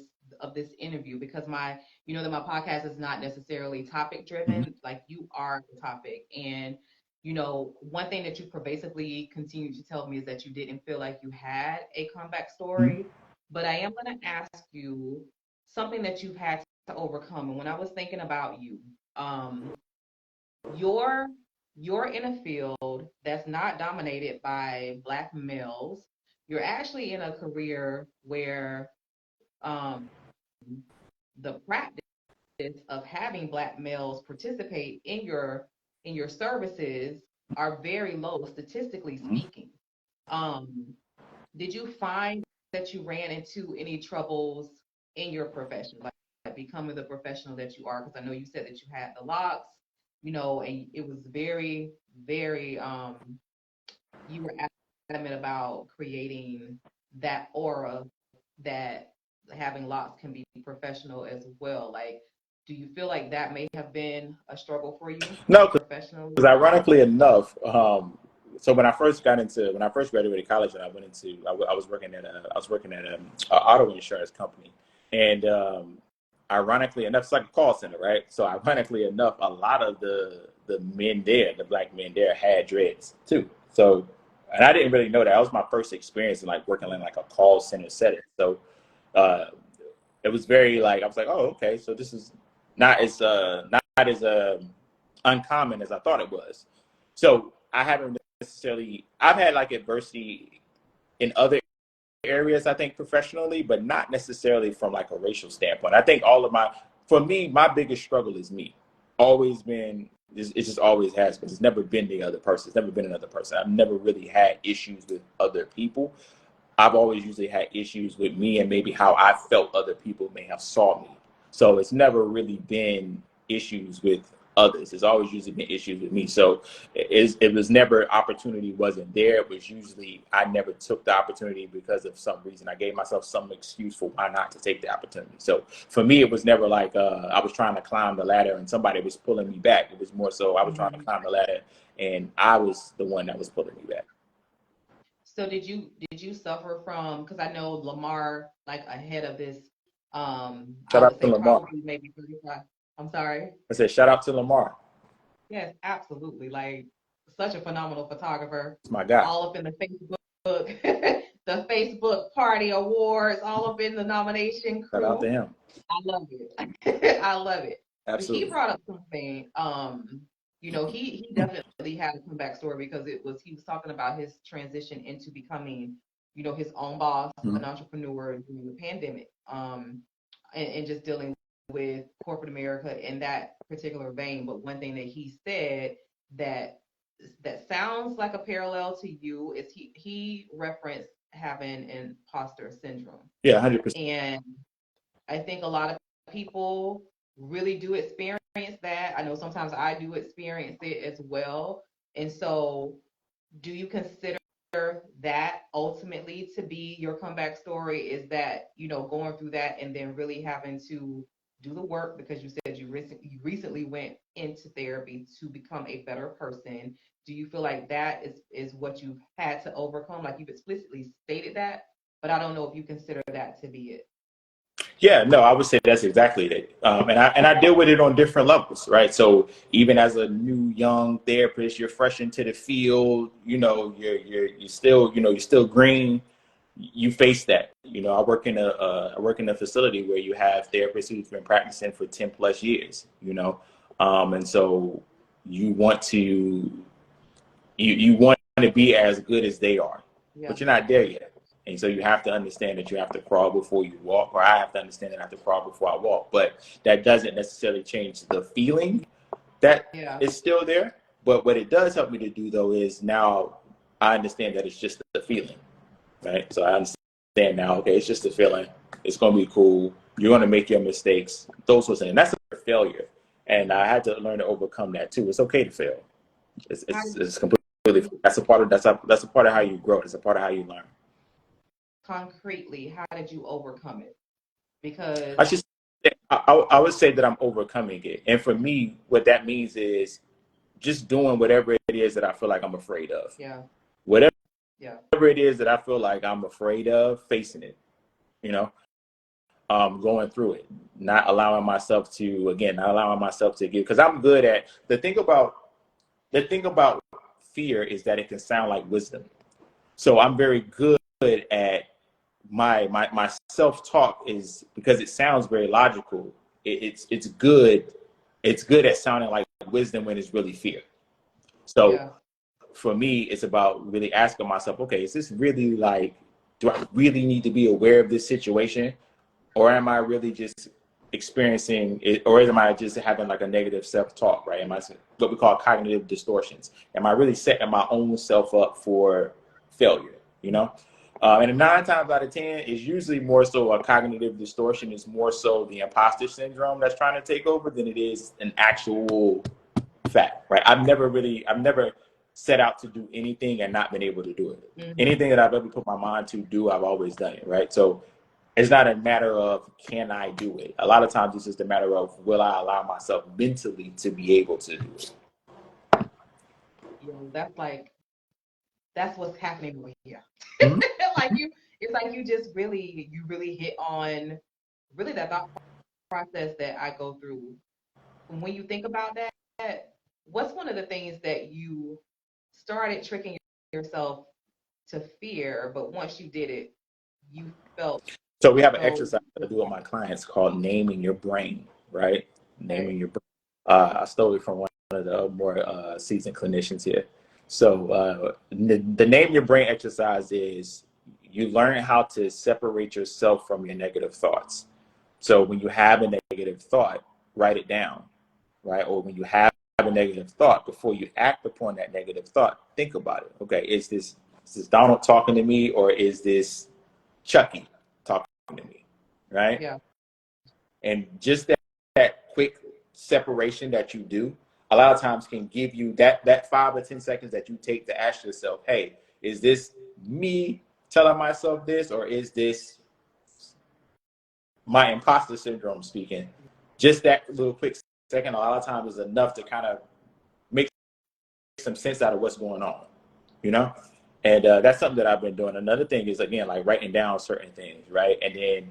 interview, because my you know that my podcast is not necessarily topic Mm-hmm. driven. Like you are the topic, and one thing that you pervasively continue to tell me is that you didn't feel like you had a comeback story. But I am going to ask you something that you've had to overcome. And when I was thinking about you, um, you're you're in a field that's not dominated by black males. You're actually in a career where um, the practice of having black males participate in your services are very low, statistically Mm-hmm. speaking. Um, did you find that you ran into any troubles in your profession, like becoming the professional that you are? Because I know you said that you had the locks, and it was very, very, you were adamant about creating that aura that having locks can be professional as well. Like, do you feel like that may have been a struggle for you No, professionally? because ironically enough, so when I first graduated college, and I was working at a auto insurance company, and ironically enough, it's like a call center, right? So ironically enough, a lot of the men there, the black men there, had dreads too. So, and I didn't really know that. That was my first experience in like working in like a call center setting. So, uh, it was very like I was like, oh, okay, so this is not as uncommon as I thought it was. So I haven't necessarily I've had like adversity in other areas, I think, professionally, but not necessarily from like a racial standpoint. I think for me, my biggest struggle is me. Always been, it just always has been. It's never been the other person. It's never been another person. I've never really had issues with other people. I've always usually had issues with me and maybe how I felt other people may have saw me. So it's never really been issues with others. It's always usually been issues with me. So it was never opportunity wasn't there. It was usually I never took the opportunity because of some reason. I gave myself some excuse for why not to take the opportunity. So for me, it was never like I was trying to climb the ladder and somebody was pulling me back. It was more so I was trying to climb the ladder and I was the one that was pulling me back. So did you suffer from, because I know Lamar, like ahead of this, I Shout would out to say Lamar. probably maybe 35. I'm sorry. I said shout out to Lamar. Yes, absolutely. Like such a phenomenal photographer. It's my guy. All up in the Facebook, the Facebook party awards, all up in the nomination Shout out to crew. him. I love it. I love it. But he Absolutely. brought up something. He definitely had a comeback story because he was talking about his transition into becoming, his own boss, an entrepreneur during the pandemic, and just dealing with corporate America in that particular vein. But one thing that he said that sounds like a parallel to you is he referenced having imposter syndrome. Yeah, 100%. And I think a lot of people really do experience that. I know sometimes I do experience it as well. And so, do you consider that ultimately to be your comeback story? Is that, going through that and then really having to do the work because you said you recently went into therapy to become a better person? Do you feel like that is what you've had to overcome? Like you've explicitly stated that, but I don't know if you consider that to be it. Yeah, no, I would say that's exactly it. And I deal with it on different levels, right? So even as a new young therapist, you're fresh into the field. You're still you're still green. You face that. I work in a facility where you have therapists who've been practicing for 10+ years. And so you want to you want to be as good as they are, but you're not there yet. And so you have to understand that you have to crawl before you walk, or I have to understand that I have to crawl before I walk. But that doesn't necessarily change the feeling that is still there. But what it does help me to do, though, is now I understand that it's just the feeling, right? So I understand now, okay, it's just a feeling. It's going to be cool. You're going to make your mistakes. Those sorts of things. And that's a failure. And I had to learn to overcome that, too. It's okay to fail. It's completely, that's a part of how you grow. It's a part of how you learn. Concretely, how did you overcome it? Because I would say that I'm overcoming it. And for me, what that means is just doing whatever it is that I feel like I'm afraid of. Yeah. Whatever it is that I feel like I'm afraid of, facing it, going through it, not allowing myself to give, because I'm good at the thing about fear is that it can sound like wisdom. So I'm very good at my self-talk is because it sounds very logical. It's good at sounding like wisdom when it's really fear. So for me, it's about really asking myself, okay, is this really like, do I really need to be aware of this situation, or am I really just experiencing it, or am I just having like a negative self-talk, right? Am I what we call cognitive distortions? Am I really setting my own self up for failure? And 9 times out of 10 is usually more so a cognitive distortion. Is more so the imposter syndrome that's trying to take over than it is an actual fact, right? I've never set out to do anything and not been able to do it. Mm-hmm. Anything that I've ever put my mind to do, I've always done it, right? So it's not a matter of can I do it. A lot of times it's just a matter of will I allow myself mentally to be able to do it. That's what's happening over here. Mm-hmm. It's like you really hit on really that thought process that I go through. And when you think about that, what's one of the things that you started tricking yourself to fear, but once you did it, you felt So we have an so exercise that I do with my clients called naming your brain, right? okay. Naming your brain. I stole it from one of the more seasoned clinicians here. So the name your brain exercise is you learn how to separate yourself from your negative thoughts. So when you have a negative thought, write it down, right? Or when you have a negative thought, before you act upon that negative thought, think about it. Okay, is this Donald talking to me, or is this Chucky talking to me, right? Yeah. And just that quick separation that you do, a lot of times can give you that 5 or 10 seconds that you take to ask yourself, hey, is this me telling myself this, or is this my imposter syndrome speaking? Just that little quick second, a lot of times is enough to kind of make some sense out of what's going on, you know? And that's something that I've been doing. Another thing is, again, like writing down certain things, right? And then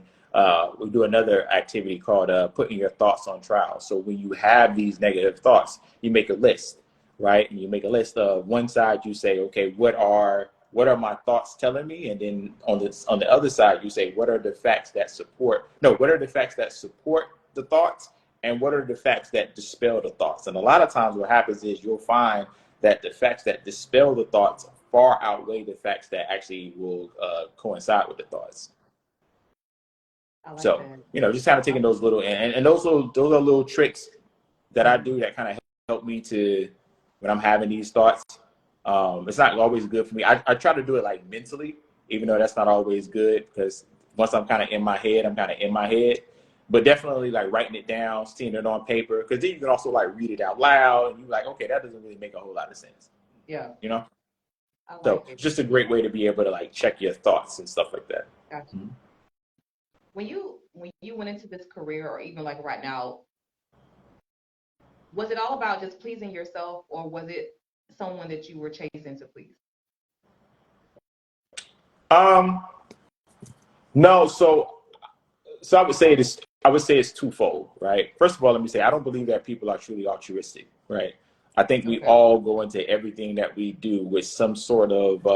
we do another activity called putting your thoughts on trial. So when you have these negative thoughts, you make a list, right? And you make a list of one side, you say, okay, what are my thoughts telling me? And then on the other side, you say, what are the facts that support the thoughts? And what are the facts that dispel the thoughts? And a lot of times what happens is you'll find that the facts that dispel the thoughts far outweigh the facts that actually will coincide with the thoughts. So, just kind of taking those little, and those are little tricks that I do that kind of help me to, when I'm having these thoughts. It's not always good for me. I try to do it like mentally, even though that's not always good, because once I'm kind of in my head, I'm kind of in my head. But definitely like writing it down, seeing it on paper, because then you can also like read it out loud, and you're like, okay, that doesn't really make a whole lot of sense. Yeah. So it's just a great way to be able to like check your thoughts and stuff like that. Gotcha. Mm-hmm. When you went into this career, or even like right now, was it all about just pleasing yourself, or was it someone that you were chasing to please? No, so I would say this. I would say it's twofold, right? First of all, let me say I don't believe that people are truly altruistic, right? I think we all go into everything that we do with some sort of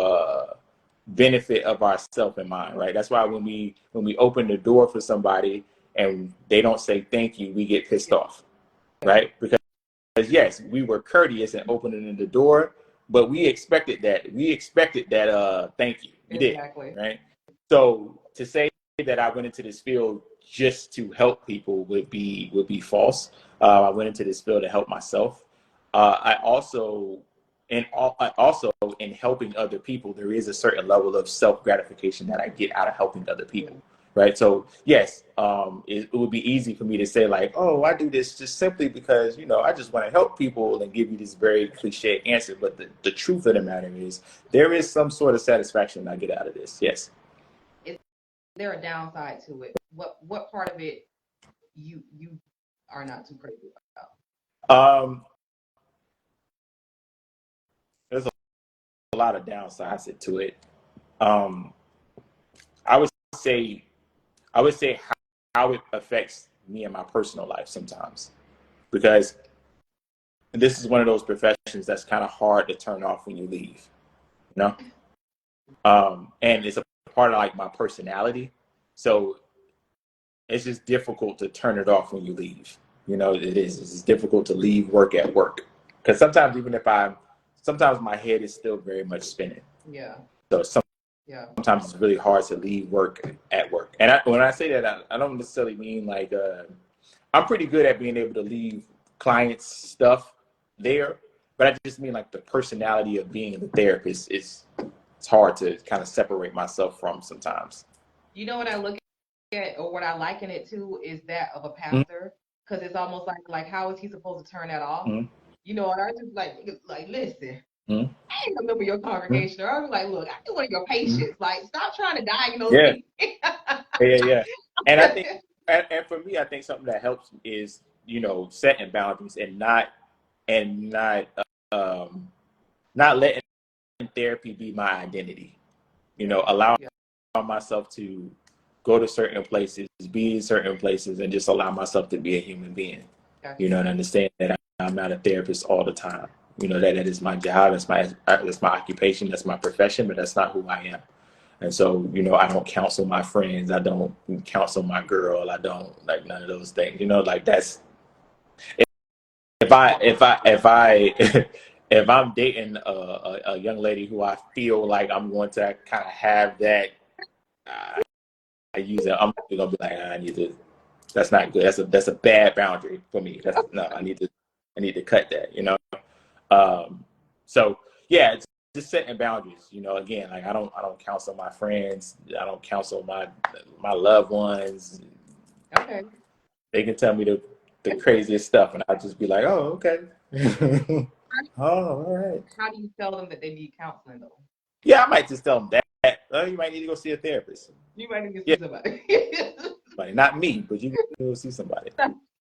benefit of ourself in mind, right? That's why when we open the door for somebody and they don't say thank you, we get pissed off, right? Because yes, we were courteous in opening the door, but we expected that. Thank you. We did, right? So to say that I went into this field just to help people would be false. I went into this field to help myself. I also in helping other people, there is a certain level of self gratification that I get out of helping other people, right? So yes, it would be easy for me to say like, oh, I do this just simply because I just want to help people and give you this very cliche answer. But the truth of the matter is, there is some sort of satisfaction I get out of this. Yes. There a downside to it? What part of it you are not too crazy about? There's a lot of downsides to it. I would say how it affects me in my personal life sometimes, because this is one of those professions that's kind of hard to turn off when you leave, and it's a part of like my personality. So it's just difficult to turn it off when you leave. It's difficult to leave work at work, because sometimes sometimes my head is still very much spinning. Yeah. So sometimes it's really hard to leave work at work. And when I say that, I don't necessarily mean like I'm pretty good at being able to leave clients' stuff there, but I just mean like the personality of being the therapist it's hard to kind of separate myself from sometimes. What I look at, or what I liken it to, is that of a pastor, because it's almost like how is he supposed to turn that off? And I just like listen, Mhm. I ain't a member of your congregation. Or I was like, look, I just want your Mhm. patience. Like, stop trying to diagnose Yeah, me. yeah. And I think, and for me, I think something that helps is, you know, setting boundaries and um, not letting therapy be my identity. You know, allowing Yeah. myself to go to certain places, be in certain places, and just allow myself to be a human being. You Gotcha. know, and understand that I'm not a therapist all the time. You know, that is my job, that's my occupation, that's my profession, but that's not who I am. And so, you know, I don't counsel my friends, I don't counsel my girl, I don't like none of those things. You know, like that's if I if I'm dating a young lady who I feel like I'm going to kind of have that, I use it. I'm gonna be like, I need to. That's not good. That's a bad boundary for me. That's no. I need to cut that. You know. Um, so yeah, it's just setting boundaries. You know, again, like I don't counsel my friends. I don't counsel my loved ones. Okay. They can tell me the craziest stuff, and I'll just be like, oh, okay. Oh, all right. How do you tell them that they need counseling, though? Yeah, I might just tell them that. Oh, you might need to go see a therapist. You might need to Yeah, see somebody. not me, but you can go see somebody.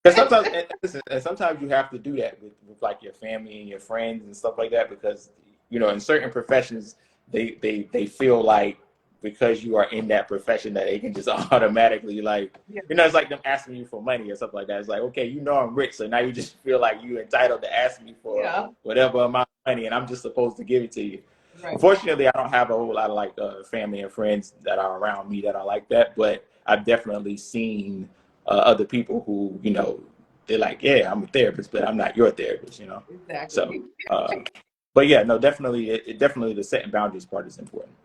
Because sometimes, and listen, and sometimes you have to do that with like your family and your friends and stuff like that, because you know in certain professions they feel like because you are in that profession that they can just automatically like, Yeah. you know, it's like them asking you for money or something like that. It's like, okay, you know I'm rich, so now you just feel like you're entitled to ask me for Yeah. whatever amount of money, and I'm just supposed to give it to you. Right. Unfortunately, I don't have a whole lot of like family and friends that are around me that are like that, but I've definitely seen other people who, you know, they're like, yeah, I'm a therapist, but I'm not your therapist, you know. So, Exactly. but yeah, no, definitely, definitely the setting boundaries part is important.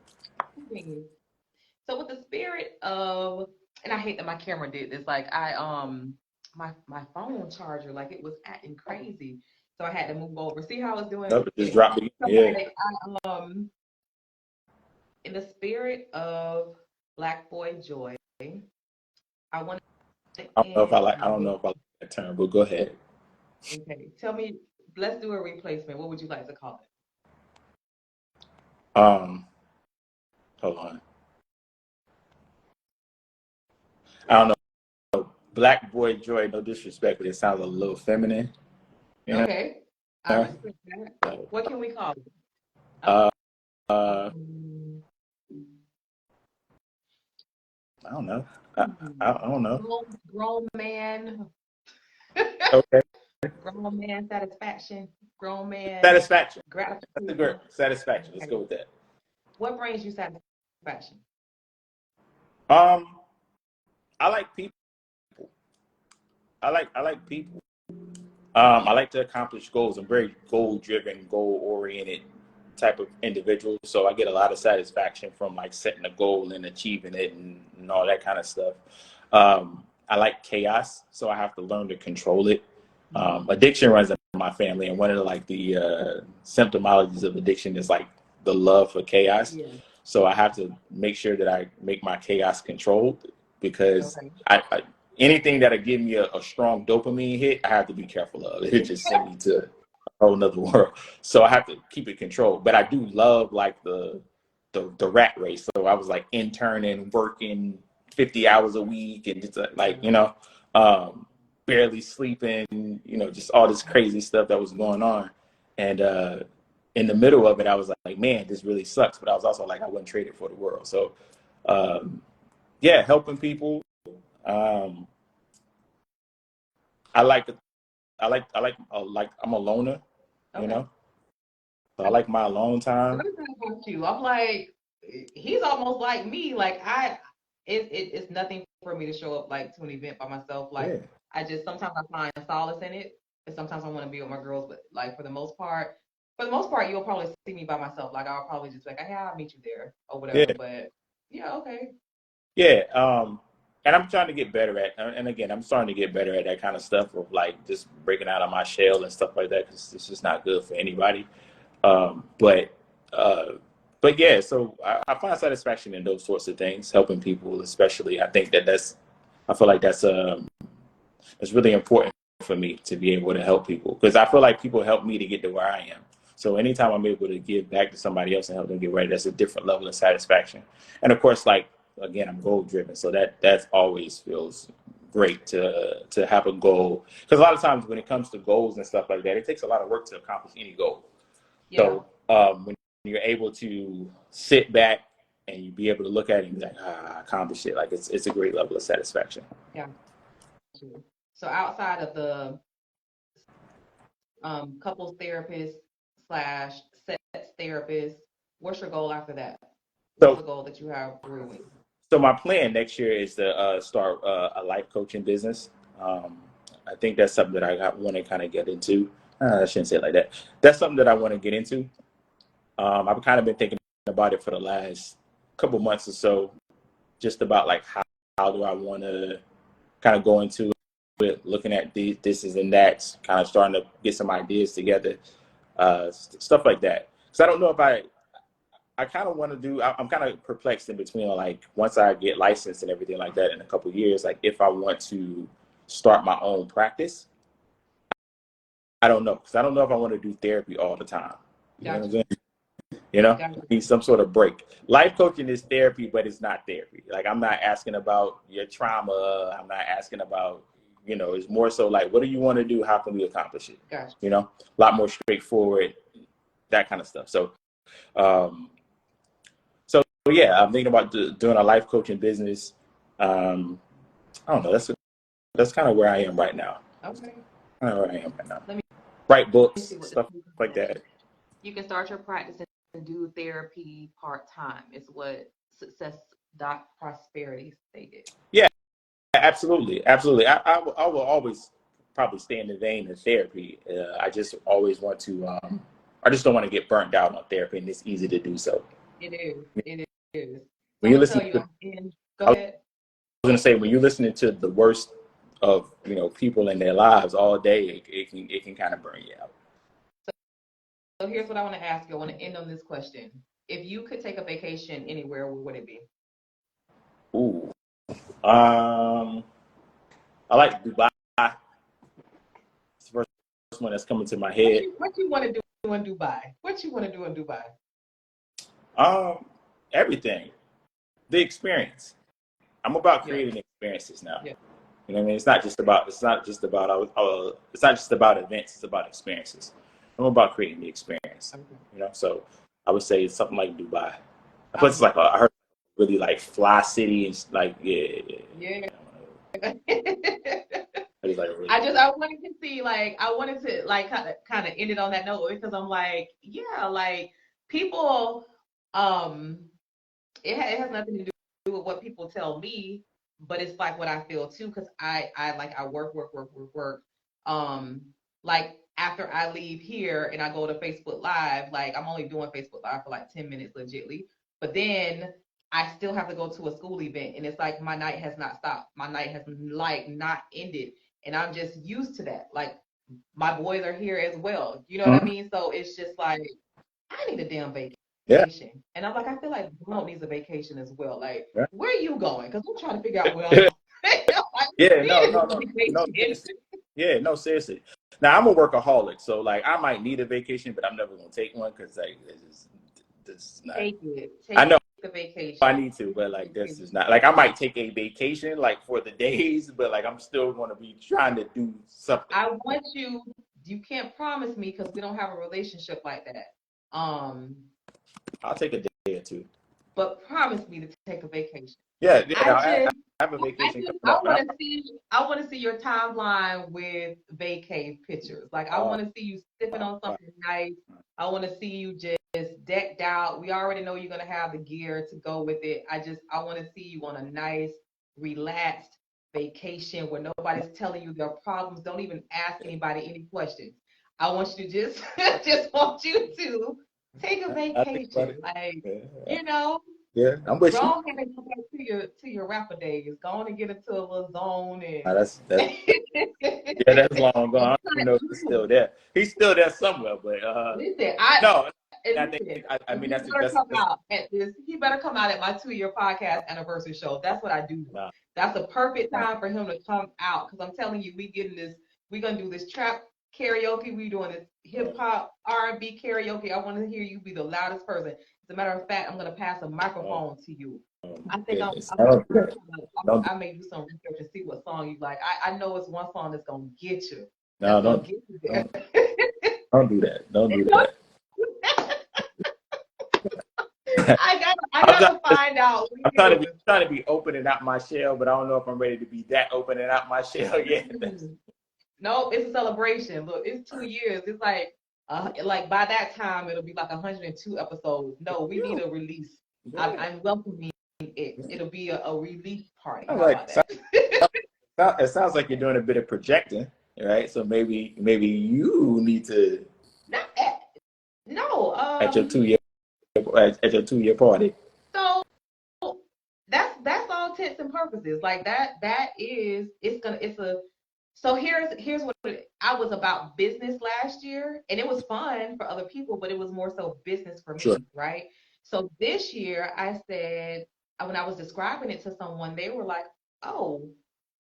So with the spirit of, and I hate that my camera did this. Like my phone charger, like it was acting crazy, so I had to move over. See how it's doing Nope, just it? drop it. So Yeah. like in the spirit of Black Boy Joy, I want to end. I don't know if I like that term, but go ahead. Okay, tell me. Let's do a replacement. What would you like to call Um, hold on. I don't know. Black boy joy, no disrespect, but it sounds a little feminine. it? You Okay, I know? respect that. So, What can we call it? uh, uh, Um, I don't know. I don't know. grown man. Okay. Grown man satisfaction. Grown man Satisfaction. That's a good gratification. satisfaction. Let's Okay. go with that. What brings you satisfaction? Um, I like people. I like people. I like to accomplish goals. I'm very goal driven, goal oriented type of individual. So I get a lot of satisfaction from like setting a goal and achieving it and all that kind of stuff. I like chaos, so I have to learn to control it. Addiction runs in my family, and one of the symptomologies of addiction is like the love for chaos. Yeah. So I have to make sure that I make my chaos controlled because Okay. I anything that'll give me a strong dopamine hit, I have to be careful of. It just send me to a whole nother world. So I have to keep it controlled. But I do love like the rat race. So I was like interning, working 50 hours a week and just like, you know, barely sleeping, you know, just all this crazy stuff that was going on. And in the middle of it, I was like, man, this really sucks. But I was also like, I wouldn't trade it for the world. So um, yeah, helping people. Um, I like like I'm a loner, you Okay. know. So I like my alone time. Let me talk about you. I'm like, he's almost like me. Like it's nothing for me to show up like to an event by myself. Like Yeah, I just sometimes I find solace in it, and sometimes I want to be with my girls. But like for the most part, you'll probably see me by myself. Like I'll probably just be like, hey, I'll meet you there or whatever. yeah, But yeah, okay. yeah. And I'm trying to get better at, and again, I'm starting to get better at that kind of stuff of like just breaking out of my shell and stuff like that because it's just not good for anybody. Um, but uh, but yeah, so I find satisfaction in those sorts of things, helping people, especially. I feel like that's really important for me to be able to help people because I feel like people help me to get to where I am. So anytime I'm able to give back to somebody else and help them get ready, that's a different level of satisfaction. And of course, like again, I'm goal driven, so that always feels great to have a goal. Because a lot of times when it comes to goals and stuff like that, it takes a lot of work to accomplish any goal. Yeah. So when you're able to sit back and you be able to look at it and be like, I accomplished it, like it's a great level of satisfaction. Yeah. So outside of the couples therapist / sex therapist, what's your goal after that? What's the goal that you have brewing? So my plan next year is to start a life coaching business. I think that's something that I want to kind of get into. I shouldn't say it like that. That's something that I want to get into. I've kind of been thinking about it for the last couple months or so, just about like how do I want to kind of go into it, looking at the thises and that's, kind of starting to get some ideas together, stuff like that. Because I don't know if I kind of want to do, I'm kind of perplexed in between, like, once I get licensed and everything like that in a couple of years, like, if I want to start my own practice, I don't know. Because I don't know if I want to do therapy all the time. You know what I'm saying? You know, I need some sort of break. Life coaching is therapy, but it's not therapy. Like, I'm not asking about your trauma. I'm not asking about, you know, it's more so like, what do you want to do? How can we accomplish it? Gotcha. You know, a lot more straightforward, that kind of stuff. So yeah, I'm thinking about doing a life coaching business. I don't know. That's kind of where I am right now. Okay. Kind of where I am right now. Write books, stuff like that. You can start your practice and do therapy part-time. It's what Success.Prosperity stated. Yeah, absolutely. Absolutely. I will always probably stay in the vein of therapy. I just always want to, I just don't want to get burnt out on therapy, and it's easy to do so. It is. It is. When you listen go ahead. I was going to say, when you're listening to the worst of, you know, people in their lives all day, it can kind of burn you out. So here's what I want to ask you. I want to end on this question. If you could take a vacation anywhere, where would it be? Ooh. I like Dubai. It's the first one that's coming to my head. What you want to do in Dubai? What you want to do in Dubai? Everything. The experience. I'm about creating experiences now. Yeah. You know what I mean? It's not just about events, it's about experiences. I'm about creating the experience. Okay. You know, so I would say it's something like Dubai. Plus it's like I heard really like fly city and like yeah. I wanted to kind of end it on that note, because I'm like, yeah, like people, it has nothing to do with what people tell me, but it's like what I feel too, because I work. Like after I leave here and I go to Facebook Live, like I'm only doing Facebook Live for like 10 minutes legitly, but then I still have to go to a school event, and it's like my night has not stopped. My night has like not ended, and I'm just used to that. Like my boys are here as well. You know what I mean? So it's just like, I need a damn vacation. Yeah. And I'm like, I feel like Bruno needs a vacation as well. Like, where are you going? Because I'm trying to figure out where I'm going. No, seriously. Now I'm a workaholic, so like I might need a vacation, but I'm never gonna take one because like this is not. I know the vacation. I need to, but like this is not like I might take a vacation like for the days, but like I'm still gonna be trying to do something. I want you. You can't promise me because we don't have a relationship like that. I'll take a day or two. But promise me to take a vacation. Yeah, I have a vacation. I want to see your timeline with vacay pictures. Like I want to see you sipping on something nice. I want to see you just decked out. We already know you're gonna have the gear to go with it. I want to see you on a nice, relaxed vacation where nobody's telling you their problems. Don't even ask anybody any questions. I want you to just want you to take a vacation, like you know. Yeah, I'm with you. Go ahead and go back to your rapper days. Go on and get into a little zone and. That's that's long gone. I don't know if he's still there. He's still there somewhere, but listen, I mean that's he better come out at my 2-year podcast anniversary show. That's what I do. Wow. That's a perfect time for him to come out, because I'm telling you, we're gonna do this trap karaoke. We doing this hip hop R&B karaoke. I want to hear you be the loudest person. As a matter of fact, I'm gonna pass a microphone to you. I think I may do some research and see what song you like. I know it's one song that's gonna get you. No, gonna get you there. Don't do that. Don't do that. I gotta find out. I'm trying to be opening out my shell, but I don't know if I'm ready to be that opening out my shell yet. Nope, it's a celebration. Look, it's 2 years. It's like by that time it'll be like 102 episodes. No, we need a release. Yeah. I'm welcoming it. It'll be a release party. How about that? It sounds like you're doing a bit of projecting, right? So maybe you need to at your 2-year party. So that's all intents and purposes. Like so here's what I was about business last year, and it was fun for other people, but it was more so business for me, sure. Right? So this year I said, when I was describing it to someone, they were like, oh,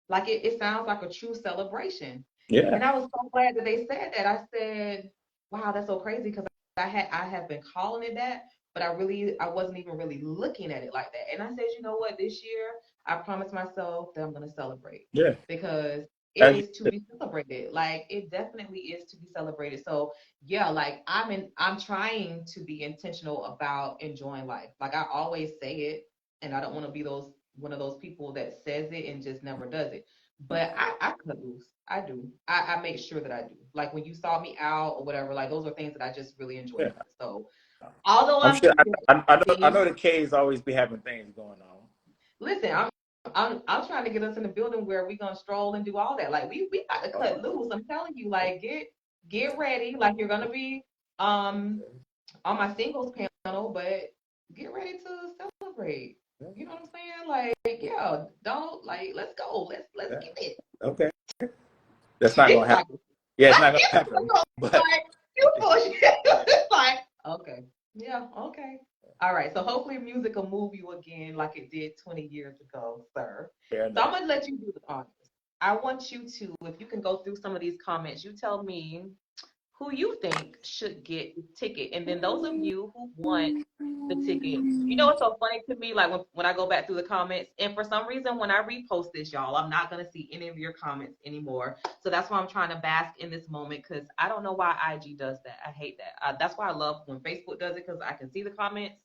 like it sounds like a true celebration. Yeah. And I was so glad that they said that. I said, wow, that's so crazy, because I have been calling it that, but I wasn't even really looking at it like that. And I said, you know what, this year I promised myself that I'm going to celebrate. Yeah. Because it is to be celebrated. Like, it definitely is to be celebrated. So yeah, like I'm trying to be intentional about enjoying life. Like, I always say it, and I don't want to be one of those people that says it and just never does it. But I cut loose. I do. I make sure that I do. Like, when you saw me out or whatever, like, those are things that I just really enjoy. Yeah. So although I'm sure I know the K's always be having things going on. Listen, I'm trying to get us in the building where we're gonna stroll and do all that. Like, we got to cut loose. I'm telling you, like, get ready. Like, you're gonna be on my singles panel, but get ready to celebrate. You know what I'm saying? Like, yeah, don't, like, let's go. Let's get it. Okay. That's not gonna happen. Yeah, it's not gonna happen. But like, you bullshit. It's like, okay. Yeah, okay. All right. So hopefully music will move you again like it did 20 years ago, sir. So I'm going to let you do the honors. I want you to, if you can go through some of these comments, you tell me who you think should get the ticket. And then those of you who want the ticket, you know, it's so funny to me, like when I go back through the comments, and for some reason, when I repost this, y'all, I'm not going to see any of your comments anymore. So that's why I'm trying to bask in this moment, because I don't know why IG does that. I hate that. That's why I love when Facebook does it, because I can see the comments.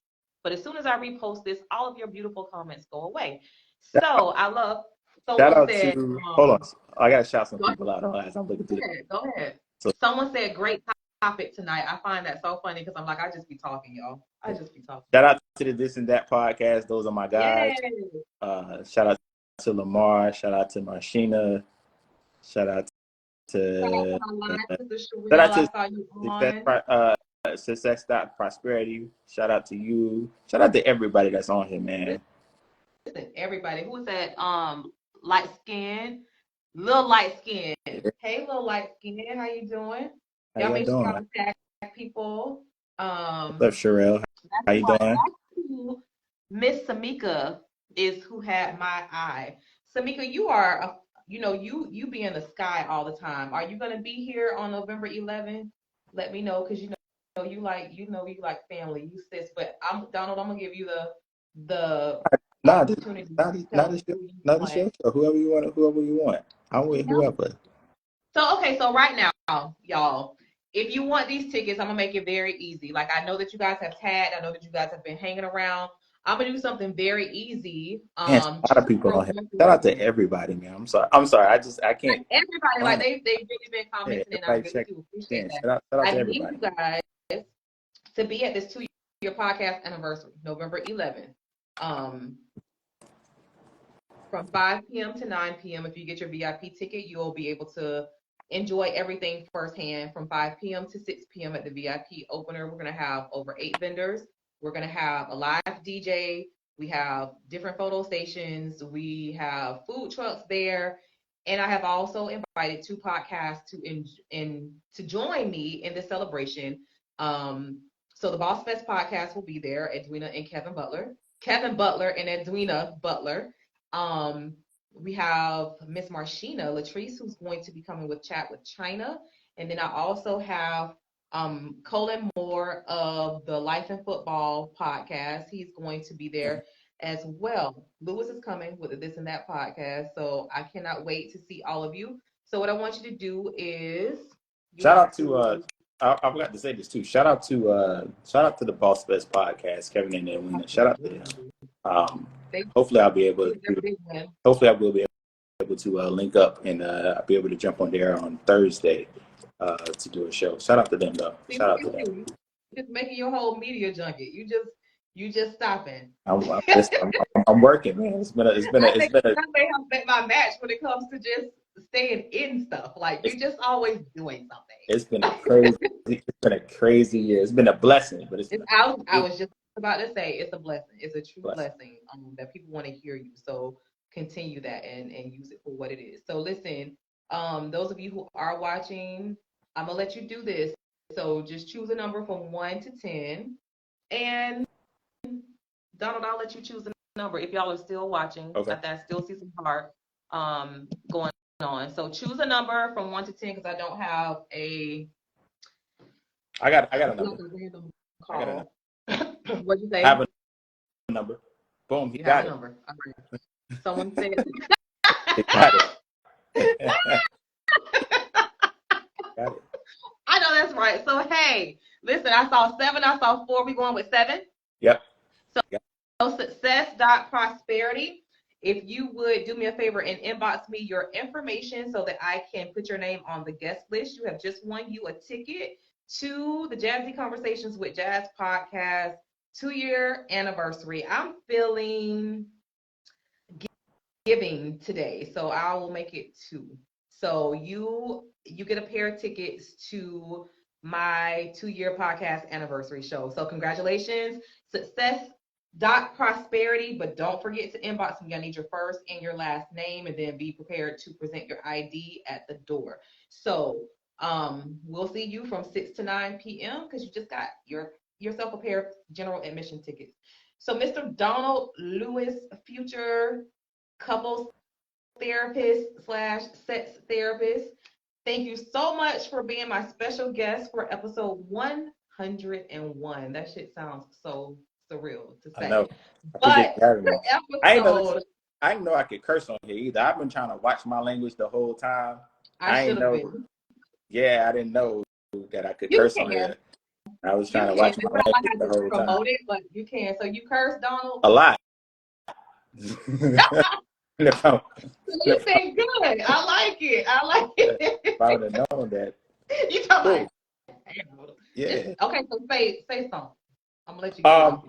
But as soon as I repost this, all of your beautiful comments go away. So I love. Someone said, hold on. I got to shout some people out as I'm looking through it. Go ahead. So, someone said, great topic tonight. I find that so funny, because I'm like, I just be talking, y'all. I just be talking. Shout out to the This and That podcast. Those are my guys. Shout out to Lamar. Shout out to Marshina. Shout out to Success Prosperity. Shout out to you. Shout out to everybody that's on here, man. Listen, everybody. Who is that? Light skin, little light skin. Hey, little light skin, how you doing? Y'all make sure y'all tag people. What's up, Sherelle? How you doing? Miss Samika is who had my eye. Samika, you are, you be in the sky all the time. Are you going to be here on November 11th? Let me know, because you like family, you sis. But Donald, I'm gonna give you the opportunity. Not the show. Whoever you want. I'm with whoever. So right now, y'all, if you want these tickets, I'm gonna make it very easy. Like, I know that you guys have tagged. I know that you guys have been hanging around. I'm gonna do something very easy. A lot of people on here. Shout out to everybody, man. I'm sorry. I can't. Everybody, like, they've really been commenting, and I really do appreciate that. Shout out to everybody. I need you guys to be at this 2-year podcast anniversary, November 11th. From 5 p.m. to 9 p.m. If you get your VIP ticket, you'll be able to enjoy everything firsthand from 5 p.m. to 6 p.m. at the VIP opener. We're going to have over 8 vendors. We're going to have a live DJ. We have different photo stations. We have food trucks there. And I have also invited 2 podcasts to join me in this celebration. So the Boss Fest podcast will be there, Edwina and Kevin Butler. Kevin Butler and Edwina Butler. We have Miss Marshina Latrice, who's going to be coming with Chat with China. And then I also have Colin Moore of the Life and Football podcast. He's going to be there as well. Lewis is coming with the This and That podcast. So I cannot wait to see all of you. So what I want you to do is shout out to I forgot to say this too. Shout out to the Boss Best podcast, Kevin and Edwina. Shout out to them. Hopefully I'll be able to link up and I'll be able to jump on there on Thursday to do a show. Shout out to them though. Shout out to them. Just making your whole media junket. You just stopping. I'm working, man. It's been a. That may have been my match when it comes to just staying in stuff. Like you're just always doing something. It's been a crazy year. It's been a blessing, but I was just about to say it's a blessing. It's a true blessing that people want to hear you. So continue that and use it for what it is. So listen, those of you who are watching, I'm gonna let you do this. So just choose a number from 1 to 10, and Donald, I'll let you choose a number if y'all are still watching. Okay. I still see some heart going on. So choose a number from 1 to 10 because I don't have a. I got a number. What'd you say? I have a number. Boom, you got a number. All right. Someone said. You got it. Got it. I know that's right. So hey, listen, I saw 7. I saw 4. We going with 7? Yep. So success.prosperity. If you would do me a favor and inbox me your information so that I can put your name on the guest list. You have just won you a ticket to the Jazzie Conversations with Jazz podcast 2-year anniversary. I'm feeling giving today, so I will make it 2. So you get a pair of tickets to my 2-year podcast anniversary show. So congratulations, success.prosperity, but don't forget to inbox me. I need your first and your last name, and then be prepared to present your ID at the door. So we'll see you from 6 to 9 p.m. because you just got yourself a pair of general admission tickets. So Mr. Donald Lewis, future couples therapist / sex therapist, thank you so much for being my special guest for episode 101. That shit sounds so surreal to say. I know. But I didn't know I could curse on here either. I've been trying to watch my language the whole time. I didn't know. Yeah, I didn't know that I could curse on here. I was trying to watch my language the whole time. Promote it, but you can. So you curse, Donald? A lot. You say good. I like it. If I would have known that. You talking about? Yeah. Okay, so say something. I'm gonna let you go.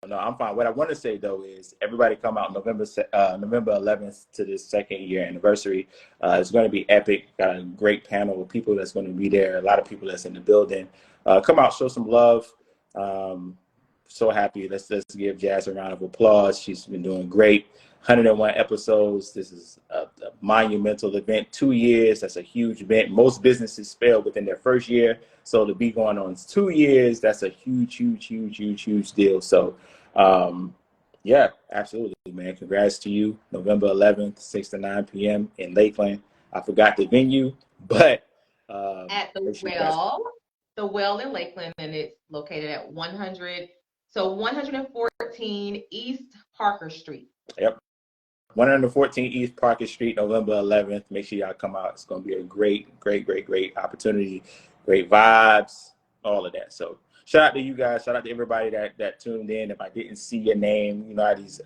No, I'm fine. What I want to say though is everybody come out November 11th to this 2nd year anniversary. It's going to be epic. Got a great panel of people that's going to be there. A lot of people that's in the building. Come out, show some love. So happy. Let's give Jazz a round of applause. She's been doing great. 101 episodes. This is a monumental event. 2 years. That's a huge event. Most businesses fail within their first year. So to be going on 2 years, that's a huge deal. So, yeah, absolutely, man. Congrats to you. November 11th, 6 to 9 p.m. in Lakeland. I forgot the venue, but at the Well in Lakeland, and it's located at 114 East Parker Street. Yep. 114 East Parker Street, November 11th. Make sure y'all come out. It's going to be a great opportunity, great vibes, all of that. So shout out to you guys. Shout out to everybody that tuned in. If I didn't see your name, you know how these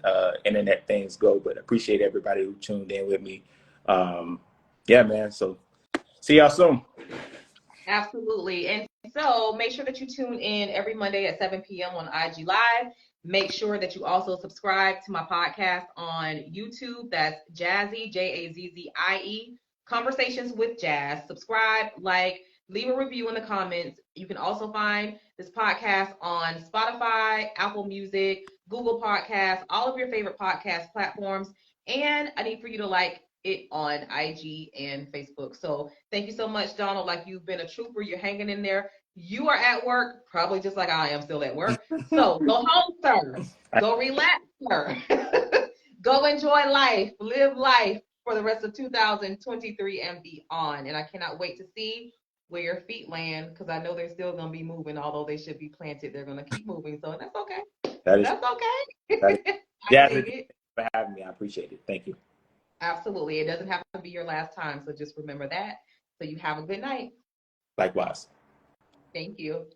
internet things go, but appreciate everybody who tuned in with me. Yeah, man. So see y'all soon. Absolutely. And so make sure that you tune in every Monday at 7 p.m. on IG Live. Make sure that you also subscribe to my podcast on YouTube. That's Jazzie, Jazzie, Conversations with Jazz. Subscribe, leave a review in the comments. You can also find this podcast on Spotify, Apple Music, Google Podcasts, all of your favorite podcast platforms. And I need for you to like it on IG and Facebook. So thank you so much, Donald. You've been a trooper. You're hanging in there. You are at work, probably just like I am still at work. So go home, sir. Go relax, sir. Go enjoy life. Live life for the rest of 2023 and beyond. And I cannot wait to see where your feet land, because I know they're still going to be moving, although they should be planted. They're going to keep moving, so that's okay. That's okay. That is I dig Jazzie, it. for having me. I appreciate it. Thank you. Absolutely. It doesn't have to be your last time, so just remember that. So you have a good night. Likewise. Thank you.